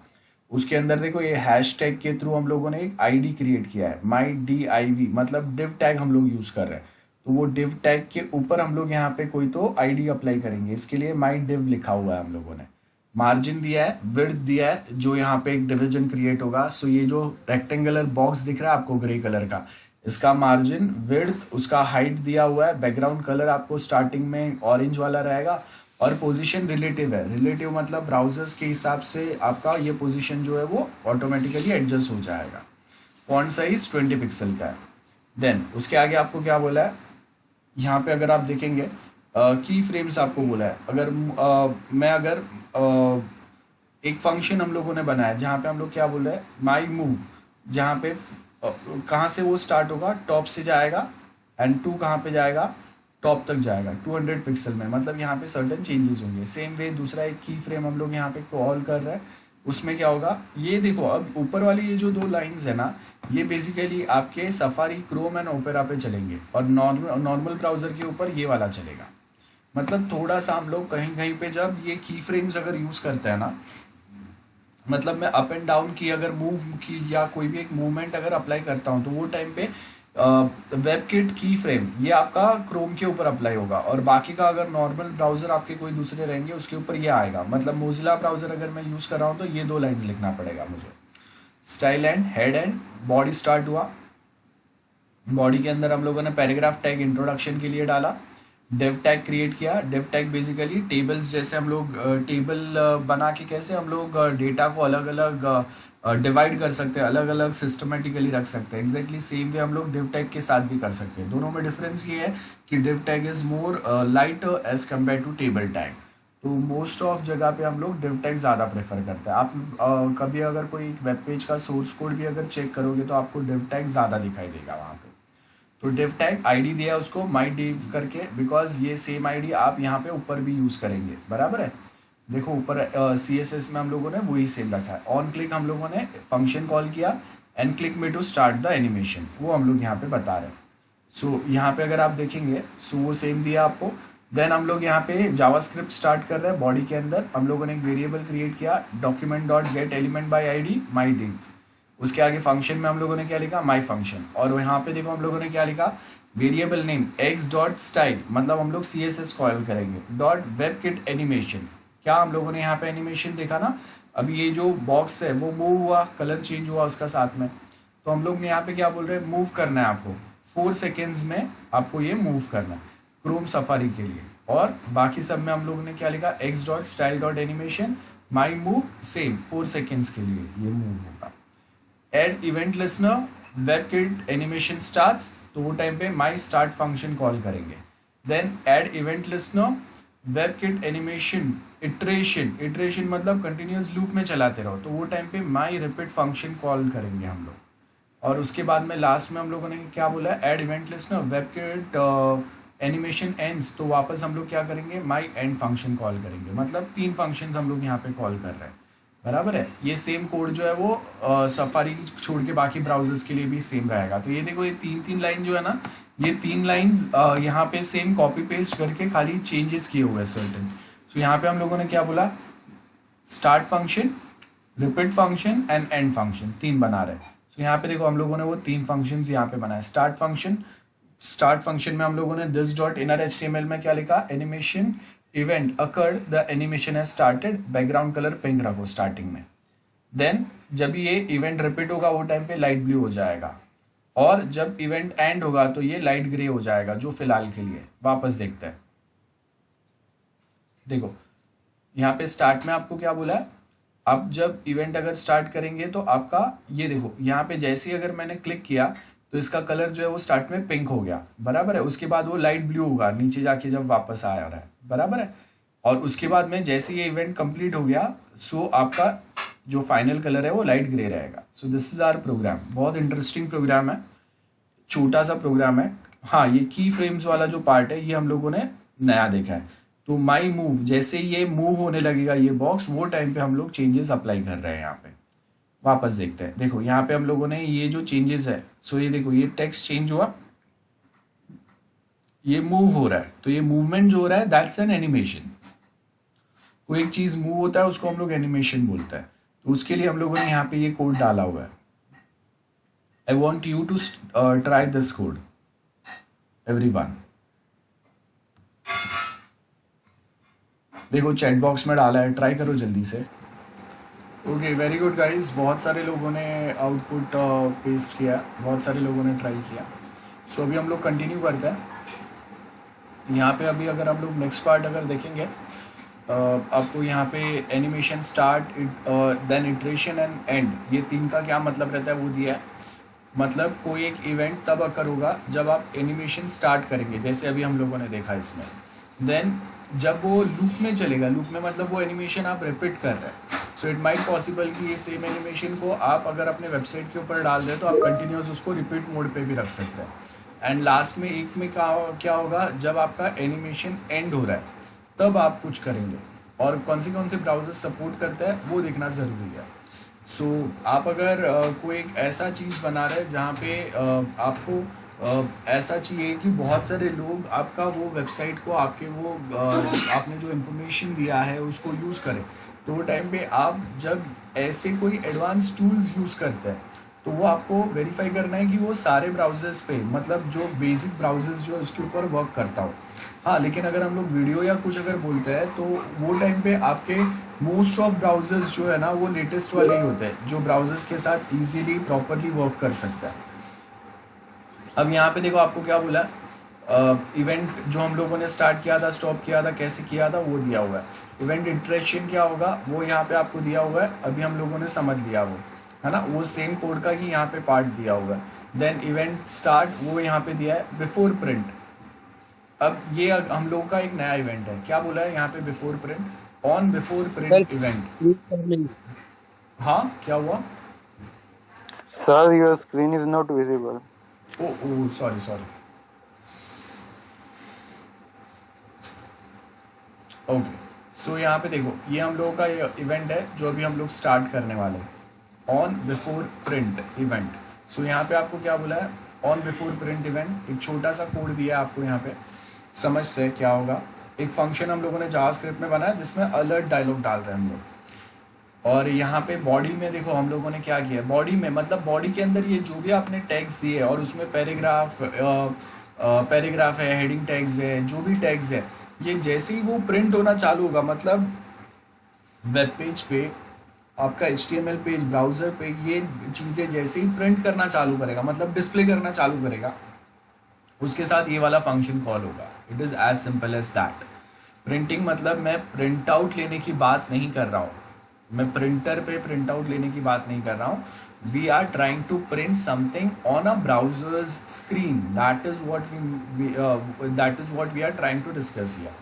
उसके अंदर देखो ये हैश टैग के थ्रू हम लोगों ने एक आईडी क्रिएट किया है, माई DIV, मतलब डिव टैग हम लोग यूज़ कर रहे हैं, तो वो डिव टैग के ऊपर हम लोग यहाँ पे कोई तो आईडी अप्लाई करेंगे, इसके लिए माई डिव लिखा हुआ है हम लोगों ने। मार्जिन दिया है, विड्थ दिया है, जो यहाँ पे एक डिवीजन क्रिएट होगा, सो ये जो रेक्टेंगुलर बॉक्स दिख रहा है आपको ग्रे कलर का, इसका मार्जिन, विड्थ, उसका हाइट दिया हुआ है, बैकग्राउंड कलर आपको स्टार्टिंग में ऑरेंज वाला रहेगा, और पोजीशन रिलेटिव है, रिलेटिव मतलब ब्राउजर्स के हिसाब से आपका ये पोजीशन जो है वो ऑटोमेटिकली एडजस्ट हो जाएगा। फॉन्ट साइज 20 पिक्सल का है। देन उसके आगे आपको क्या बोला है, यहाँ पे अगर आप देखेंगे की फ्रेम्स आपको बोला है, अगर मैं अगर एक फंक्शन हम लोगों ने बनाया जहाँ पे हम लोग क्या बोल रहे हैं, माई मूव, जहाँ पे कहाँ से वो स्टार्ट होगा, टॉप से जाएगा, एंड टू कहाँ पे जाएगा, टॉप तक जाएगा 200 पिक्सल में, मतलब यहाँ पे सर्टेन चेंजेस होंगे। सेम वे दूसरा एक की फ्रेम हम लोग यहाँ पे कॉल कर रहे हैं, उसमें क्या होगा, ये देखो अब ऊपर वाली ये जो दो लाइंस है ना, ये बेसिकली आपके सफारी, क्रोम एंड ओपेरा पे चलेंगे, और नॉर्मल ब्राउजर के ऊपर ये वाला चलेगा। मतलब थोड़ा सा हम लोग कहीं कहीं पे जब ये की फ्रेम्स अगर यूज़ करते हैं ना, मतलब मैं अप एंड डाउन की अगर मूव की या कोई भी एक मूवमेंट अगर अप्लाई करता हूँ, तो वो टाइम पे वेबकिट की फ्रेम ये आपका क्रोम के ऊपर अप्लाई होगा, और बाकी का अगर नॉर्मल ब्राउजर आपके कोई दूसरे रहेंगे उसके ऊपर ये आएगा। मतलब मोजिला ब्राउजर अगर मैं यूज़ कर रहा हूँ तो ये दो लाइंस लिखना पड़ेगा मुझे। Style and, head and, body start हुआ, बॉडी के अंदर हम लोगों ने पैराग्राफ टैग इंट्रोडक्शन के लिए डाला, डेव टैग क्रिएट किया। डेव टैग बेसिकली टेबल्स, जैसे हम लोग टेबल बना के कैसे हम लोग डेटा को अलग अलग डिवाइड कर सकते हैं, अलग अलग सिस्टमेटिकली रख सकते हैं, एग्जैक्टली सेम वे हम लोग डिव टैग के साथ भी कर सकते हैं। दोनों में डिफरेंस ये है कि div tag is more light as compare to table tag, तो मोस्ट ऑफ जगह पे हम लोग डिव टैग ज़्यादा प्रेफर करते हैं। आप कभी अगर कोई वेब पेज का सोर्स कोड भी अगर चेक करोगे तो आपको डिव टैग ज़्यादा दिखाई देगा वहाँ पे। तो डिव टैग आईडी दिया उसको माई डिव करके, बिकॉज ये सेम आईडी आप यहाँ पे ऊपर भी यूज़ करेंगे, बराबर है। देखो ऊपर CSS में हम लोगों ने वही सेम रखा है। ऑन क्लिक हम लोगों ने फंक्शन कॉल किया, एंड क्लिक में टू स्टार्ट द एनिमेशन, वो हम लोग यहाँ पे बता रहे हैं। सो यहाँ पे अगर आप देखेंगे सो वो सेम दिया आपको। देन हम लोग यहाँ पे जावास्क्रिप्ट स्टार्ट कर रहे हैं, बॉडी के अंदर हम लोगों ने एक वेरिएबल क्रिएट किया, document dot get element by ID my div. उसके आगे फंक्शन में हम लोगों ने क्या लिखा, माई फंक्शन, और यहाँ पे देखो हम लोगों ने क्या लिखा, variable name x dot style, मतलब हम लोग CSS कॉल करेंगे, डॉट वेब किट एनिमेशन। क्या हम लोगों ने यहाँ पे एनिमेशन देखा ना, अभी ये जो बॉक्स है वो मूव हुआ, कलर चेंज हुआ उसका साथ में, तो हम लोग यहाँ पे क्या बोल रहे हैं, मूव करना है आपको 4 सेकेंड्स में, आपको ये मूव करना है क्रोम सफारी के लिए। और बाकी सब में हम लोगों ने क्या लिखा, x dot style dot animation my move, same 4 seconds के लिए ये मूव होगा। Add event listener, web kit animation starts, तो वो टाइम पे माई स्टार्ट फंक्शन कॉल करेंगे। Then add event listener, web kit animation iteration, iteration मतलब continuous loop में चलाते रहो, तो वो टाइम पे माई रिपीट फंक्शन कॉल करेंगे हम लोग। और उसके बाद में लास्ट में हम लोगों ने क्या बोला, add event listener, web kit animation ends, तो वापस हम लोग क्या करेंगे, माई एंड फंक्शन कॉल करेंगे। मतलब 3 फंक्शंस हम लोग यहाँ पे कॉल कर रहे हैं, बराबर है। ये सेम कोड जो है वो सफारी छोड़ के बाकी ब्राउजर्स के लिए भी सेम रहेगा। तो ये देखो ये 3 लाइन जो है ना, ये 3 लाइन्स यहाँ पे सेम कॉपी पेस्ट करके खाली चेंजेस किए हुए हैं सर्टेन। सो यहाँ पे हम लोगों ने क्या बोला, start function, repeat function and and function, 3 बना रहे हैं। सो यहाँ पे देखो हम लोगों ने वो 3 फंक्शंस यहाँ पे बनाए। स्टार्ट फंक्शन में हम लोगों ने दिस डॉट इनर HTML में क्या लिखा, animation event occurred, the animation has started, background colour pink रखो स्टार्टिंग में। देन जब ये इवेंट रिपीट होगा वो टाइम पे लाइट ब्लू हो जाएगा। और जब इवेंट एंड होगा तो ये लाइट ग्रे हो जाएगा, जो फिलहाल के लिए। वापस देखते हैं। देखो यहाँ पे स्टार्ट में आपको क्या बोला है, अब जब इवेंट अगर स्टार्ट करेंगे तो आपका ये देखो यहाँ पे जैसे ही अगर मैंने क्लिक किया तो इसका कलर जो है वो स्टार्ट में पिंक हो गया, बराबर है। उसके बाद वो लाइट ब्लू होगा नीचे जाके जब वापस आ रहा है, बराबर है। और उसके बाद में जैसे ये इवेंट कंप्लीट हो गया, सो आपका जो फाइनल कलर है वो लाइट ग्रे रहेगा। So this is our program. बहुत इंटरेस्टिंग प्रोग्राम है, छोटा सा प्रोग्राम है। हाँ, ये की फ्रेम्स वाला जो पार्ट है ये हम लोगों ने नया देखा है। तो माई मूव, जैसे ये मूव होने लगेगा ये बॉक्स, वो टाइम पे हम लोग चेंजेस अप्लाई कर रहे हैं यहाँ पे। वापस देखते हैं। देखो यहाँ पे हम लोगों ने ये जो चेंजेस है, सो ये देखो ये टेक्स्ट चेंज हुआ, ये मूव हो रहा है। तो ये मूवमेंट जो हो रहा है दैट्स एन एनिमेशन। कोई एक चीज मूव होता है उसको हम लोग एनिमेशन बोलते हैं। तो उसके लिए हम लोगों ने यहाँ पे ये कोड डाला हुआ है। I want you to try this code everyone. देखो चैट बॉक्स में डाला है, ट्राई करो जल्दी से। Okay, very good guys. बहुत सारे लोगों ने आउटपुट पेस्ट किया, बहुत सारे लोगों ने ट्राई किया। सो अभी हम लोग कंटिन्यू करते हैं। यहाँ पे अभी अगर हम लोग नेक्स्ट पार्ट अगर देखेंगे, आपको यहाँ पे animation start, then iteration and end, ये तीन का क्या मतलब रहता है वो दिया है। मतलब कोई एक इवेंट तब अकर होगा जब आप एनिमेशन स्टार्ट करेंगे, जैसे अभी हम लोगों ने देखा इसमें। देन जब वो लूप में चलेगा, लूप में मतलब वो एनिमेशन आप रिपीट कर रहे हैं। सो इट माइट पॉसिबल कि ये सेम एनिमेशन को आप अगर अपने वेबसाइट के ऊपर डाल दें तो आप कंटिन्यूस उसको रिपीट मोड पे भी रख सकते हैं। एंड लास्ट में एक में क्या होगा, जब आपका एनिमेशन एंड हो रहा है तब आप कुछ करेंगे। और कौन से ब्राउज़र सपोर्ट करता है वो देखना ज़रूरी है। सो आप अगर कोई एक ऐसा चीज़ बना रहे हैं जहाँ पे आपको ऐसा चाहिए कि बहुत सारे लोग आपका वो वेबसाइट को, आपके वो आपने जो इन्फॉर्मेशन दिया है उसको यूज़ करें, तो वो टाइम पे आप जब ऐसे कोई एडवांस टूल्स यूज़ करते हैं तो वो आपको वेरीफाई करना है कि वो सारे ब्राउजर्स पे, मतलब जो बेसिक ब्राउजर्स जो इसके ऊपर वर्क करता हो। हाँ, लेकिन अगर हम लोग वीडियो या कुछ अगर बोलते हैं तो वो टाइम पे आपके मोस्ट ऑफ ब्राउजर्स जो है ना वो लेटेस्ट वाले ही होते हैं, जो ब्राउजर्स के साथ इजीली प्रॉपरली वर्क कर सकता है। अब यहाँ पे देखो आपको क्या बोला, इवेंट जो हम लोगों ने स्टार्ट किया था, स्टॉप किया था, कैसे किया था वो दिया हुआ है। इवेंट इंटरेक्शन क्या होगा वो यहाँ पे आपको दिया हुआ है, अभी हम लोगों ने समझ लिया वो, है ना, वो सेम कोड का ही यहाँ पे पार्ट दिया हुआ है। देन इवेंट स्टार्ट वो यहाँ पे दिया है, बिफोर प्रिंट। अब ये हम लोगों का एक नया इवेंट है, क्या बोला है यहाँ पे, before print, on before print event. हाँ, क्या हुआ? Sir, your screen is not visible. Oh sorry sorry. Okay, so यहाँ पे देखो ये हम लोगों का ये इवेंट है जो अभी हम लोग स्टार्ट करने वाले हैं, ऑन बिफोर प्रिंट इवेंट। सो यहाँ पे आपको क्या बोला है, ऑन बिफोर प्रिंट इवेंट। एक छोटा सा कोड दिया है आपको यहाँ पे, समझ से क्या होगा। एक फंक्शन हम लोगों ने जावास्क्रिप्ट में बनाया जिसमें अलर्ट डायलॉग डाल रहे हैं हम लोग। और यहाँ पे बॉडी में देखो हम लोगों ने क्या किया, बॉडी में मतलब बॉडी के अंदर ये जो भी आपने टैग्स दिए और उसमें पैराग्राफ है, हेडिंग टैग्स है, जो भी टैग्स है, ये जैसे ही वो प्रिंट होना चालू होगा, मतलब वेब पेज पे आपका HTML पेज ब्राउज़र पे ये चीज़ें जैसे ही प्रिंट करना चालू करेगा, मतलब डिस्प्ले करना चालू करेगा, उसके साथ ये वाला फंक्शन कॉल होगा। It is as simple as that. Printing मतलब मैं प्रिंट आउट लेने की बात नहीं कर रहा हूँ, मैं प्रिंटर पे प्रिंट आउट लेने की बात नहीं कर रहा हूँ। We are trying to print something on a browser's screen, that is what we are trying to discuss here.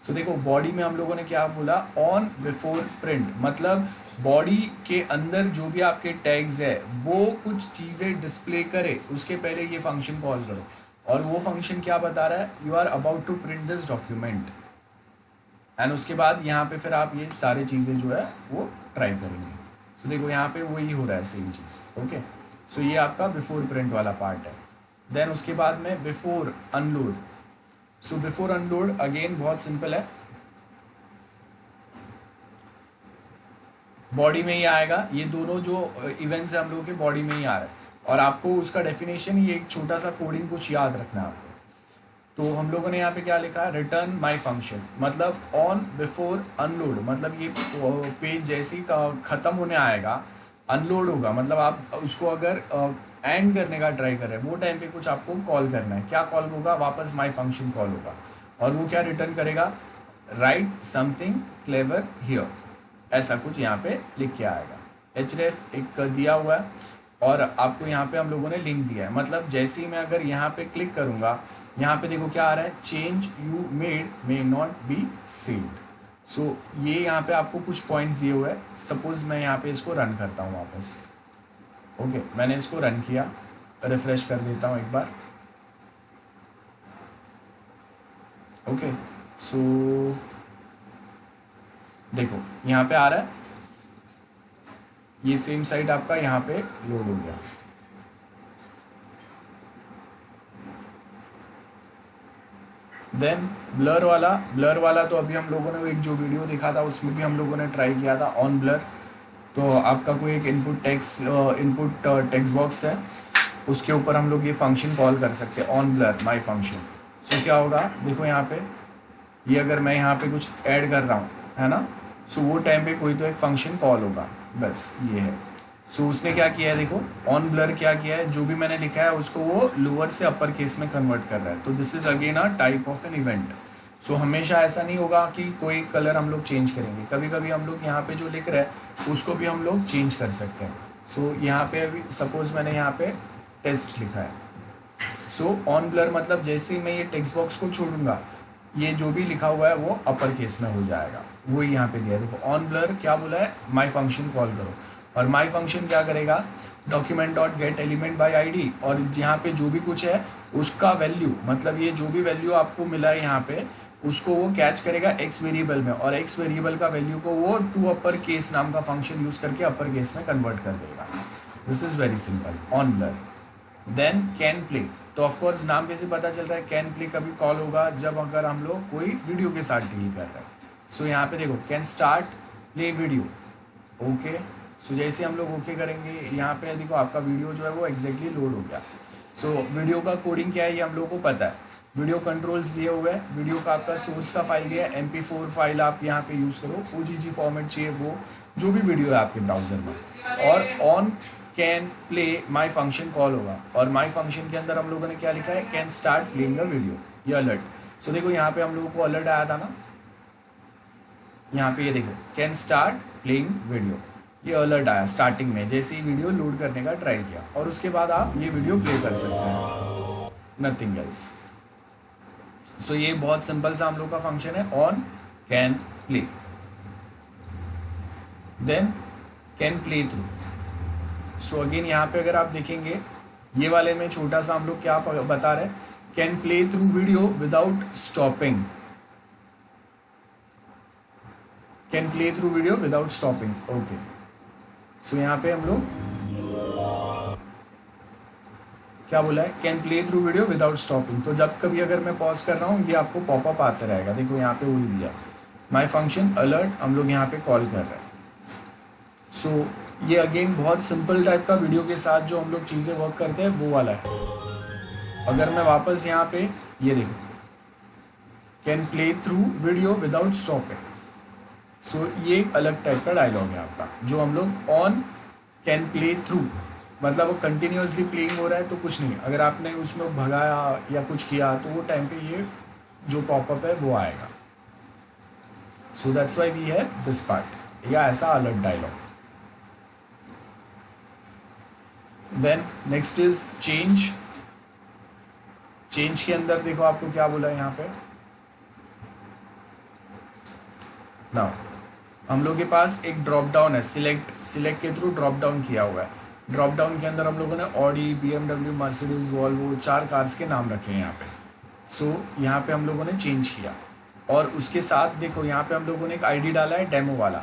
So देखो बॉडी में हम लोगों ने क्या बोला, ऑन बिफोर प्रिंट, मतलब बॉडी के अंदर जो भी आपके टैग्स है वो कुछ चीज़ें डिस्प्ले करे उसके पहले ये फंक्शन कॉल करो। और वो फंक्शन क्या बता रहा है, you are about to print this document, and उसके बाद यहाँ पे फिर आप ये सारी चीज़ें जो है वो ट्राई करेंगे। सो देखो यहाँ पे वही हो रहा है सेम चीज़। ओके, सो ये आपका बिफोर प्रिंट वाला पार्ट है। देन उसके बाद में before unload. So before unload again बहुत सिंपल है, बॉडी में ही आएगा। ये दोनों जो इवेंट्स है हम लोगों के बॉडी में ही आ रहा है, और आपको उसका डेफिनेशन, ये एक छोटा सा कोडिंग कुछ याद रखना है आपको। तो हम लोगों ने यहाँ पे क्या लिखा, रिटर्न माय फंक्शन, मतलब ऑन बिफोर अनलोड, मतलब ये पेज जैसे ही ख़त्म होने आएगा, अनलोड होगा, मतलब आप उसको अगर एंड करने का ट्राई कर रहे हैं, वो टाइम पे कुछ आपको कॉल करना है। क्या कॉल होगा? वापस माई फंक्शन कॉल होगा, और वो क्या रिटर्न करेगा? राइट समथिंग क्लेवर हियर, ऐसा कुछ यहाँ पे लिख के आएगा। href एक दिया हुआ है, और आपको यहाँ पे हम लोगों ने लिंक दिया है। मतलब जैसे ही मैं अगर यहाँ पे क्लिक करूँगा, यहाँ पे देखो क्या आ रहा है, change you made may not be saved. So ये यहाँ पे आपको कुछ पॉइंट्स दिए हुए हैं। सपोज मैं यहाँ पे इसको रन करता हूँ वापस। ओके, मैंने इसको रन किया, रिफ्रेश कर देता हूँ एक बार। ओके, सो देखो यहाँ पे आ रहा है, ये सेम साइट आपका यहाँ पे लोड हो गया। देन ब्लर वाला तो अभी हम लोगों ने एक जो वीडियो देखा था उसमें भी हम लोगों ने ट्राई किया था ऑन ब्लर। तो आपका कोई एक इनपुट टेक्स्ट बॉक्स है, उसके ऊपर हम लोग ये फंक्शन कॉल कर सकते हैं, ऑन ब्लर माई फंक्शन। सो क्या होगा, देखो यहाँ पे ये अगर मैं यहाँ पे कुछ ऐड कर रहा हूँ, है ना, सो वो टाइम पे कोई तो एक फंक्शन कॉल होगा, बस ये है। सो उसने क्या किया है, देखो ऑन ब्लर क्या किया है, जो भी मैंने लिखा है उसको वो लोअर से अपर केस में कन्वर्ट कर रहा है। तो this is again a type of an event. So हमेशा ऐसा नहीं होगा कि कोई कलर हम लोग चेंज करेंगे, कभी कभी हम लोग यहाँ पे जो लिख रहे हैं उसको भी हम लोग चेंज कर सकते हैं। सो यहाँ पे अभी सपोज मैंने यहाँ पे टेस्ट लिखा है, सो ऑन ब्लर मतलब जैसे ही मैं ये टेक्स्ट बॉक्स को छोड़ूंगा, ये जो भी लिखा हुआ है वो अपर केस में हो जाएगा। वही यहाँ पे दिया है, देखो ऑन ब्लर क्या बोला है, माई फंक्शन कॉल करो, और माई फंक्शन क्या करेगा, document dot get element by ID, और यहाँ पे जो भी कुछ है उसका वैल्यू, मतलब ये जो भी वैल्यू आपको मिला है यहाँ पे, उसको वो कैच करेगा एक्स वेरिएबल में, और एक्स वेरिएबल का वैल्यू को वो टू अपर केस नाम का फंक्शन यूज करके अपर केस में कन्वर्ट कर देगा। This is very simple, on blur. Then can play, तो ऑफकोर्स नाम पे से पता चल रहा है कैन प्ले कभी कॉल होगा जब अगर हम लोग कोई वीडियो के साथ डील कर रहे हैं। सो यहाँ पे देखो can start play video, okay. So जैसे हम लोग ओके करेंगे, यहाँ पे देखो आपका वीडियो जो है वो एग्जैक्टली लोड हो गया। सो वीडियो का कोडिंग क्या है ये हम लोग को पता है, वीडियो कंट्रोल्स दिए हुए हैं, वीडियो का आपका सोर्स का फाइल दिया है, MP4 फाइल आप यहाँ पे यूज़ करो, OGG फॉर्मेट चाहिए वो जो भी वीडियो है आपके ब्राउजर में, और on can play my function call होगा, और माई फंक्शन के अंदर हम लोगों ने क्या लिखा है, can start playing a video, ये अलर्ट। सो देखो यहाँ पे हम लोगों को अलर्ट आया था ना, यहाँ पे ये देखो कैन स्टार्ट प्लेइंग वीडियो, ये अलर्ट आया स्टार्टिंग में जैसे ही वीडियो लोड करने का ट्राई किया, और उसके बाद आप ये वीडियो प्ले कर सकते हैं, नथिंग एल्स। सो ये बहुत सिंपल सा हम लोग का फंक्शन है, on can play. Then can play through, so again यहाँ पे अगर आप देखेंगे ये वाले में छोटा सा हम लोग क्या बता रहे हैं, can play through video without stopping, can play through video without stopping, okay. So यहाँ पे हम लोग क्या बोला है, can play through video without stopping. तो जब कभी अगर मैं पॉज कर रहा हूँ ये आपको पॉपअप आता रहेगा, देखो यहाँ पे वही दिया माई फंक्शन अलर्ट, हम लोग यहाँ पे कॉल कर रहे हैं। सो ये अगेन बहुत सिंपल टाइप का वीडियो के साथ जो हम लोग चीज़ें वर्क करते हैं वो वाला है। अगर मैं वापस यहाँ पे ये देखो can play through video without stopping, so ये एक अलग टाइप का डायलॉग है आपका, जो हम लोग ऑन कैन प्ले थ्रू मतलब वो कंटिन्यूसली प्लेइंग हो रहा है तो कुछ नहीं, अगर आपने उसमें भगाया या कुछ किया तो वो टाइम पे ये जो पॉपअप है वो आएगा। So that's why we have this part, या ऐसा अलग dialog. Then next is change. Change के अंदर देखो आपको क्या बोला है यहाँ पे, नाउ हम लोग के पास एक ड्रॉप डाउन है, सिलेक्ट के थ्रू ड्रॉप डाउन किया हुआ है। ड्रॉप डाउन के अंदर हम लोगों ने Audi, BMW, Mercedes, Volvo 4 cars के नाम रखे हैं यहाँ पे। सो यहाँ पे हम लोगों ने चेंज किया, और उसके साथ देखो यहाँ पे हम लोगों ने एक ID डाला है डेमो वाला,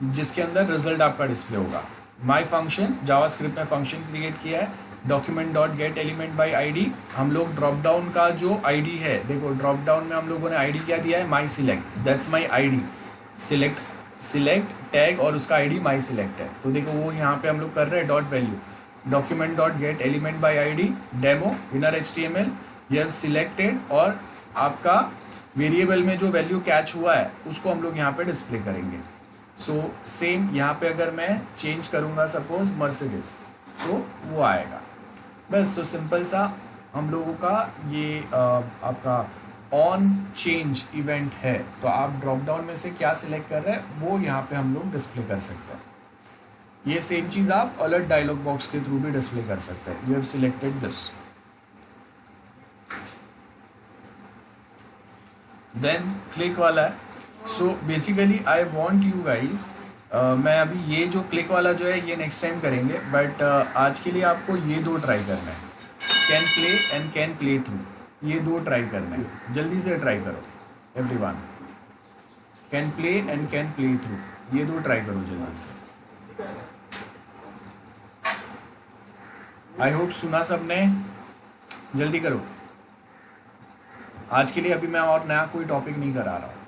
जिसके अंदर रिजल्ट आपका डिस्प्ले होगा। माई फंक्शन जावास्क्रिप्ट में फंक्शन क्रिएट किया है, document dot get element by ID, हम लोग ड्रॉप डाउन का जो ID है, देखो ड्रॉप डाउन में हम लोगों ने ID क्या दिया है, my select, that's my ID, select tag और उसका ID माई सिलेक्ट है। तो देखो वो यहाँ पे हम लोग कर रहे हैं dot value, document dot get element by ID demo inner HTML, ये सिलेक्टेड, और आपका वेरिएबल में जो वैल्यू कैच हुआ है उसको हम लोग यहाँ पे डिस्प्ले करेंगे। सो सेम यहाँ पे अगर मैं चेंज करूँगा सपोज मर्सिडीज, तो वो आएगा। बस तो सिंपल सा हम लोगों का ये आपका ऑन चेंज इवेंट है, तो आप ड्रॉप डाउन में से क्या सिलेक्ट कर रहे हैं वो यहाँ पे हम लोग डिस्प्ले कर सकते हैं। ये सेम चीज़ आप अलर्ट डायलॉग बॉक्स के थ्रू भी डिस्प्ले कर सकते हैं। You have selected this, then click वाला है। So basically I want you guys, मैं अभी ये जो क्लिक वाला जो है ये नेक्स्ट टाइम करेंगे, बट आज के लिए आपको ये दो ट्राई करना है, can play and can play through, ये दो ट्राई करना है। जल्दी से ट्राई करो everyone, can play and can play through, ये दो ट्राई करो जल्दी से। आई होप सुना सबने, जल्दी करो। आज के लिए अभी मैं और नया कोई टॉपिक नहीं करा रहा हूँ।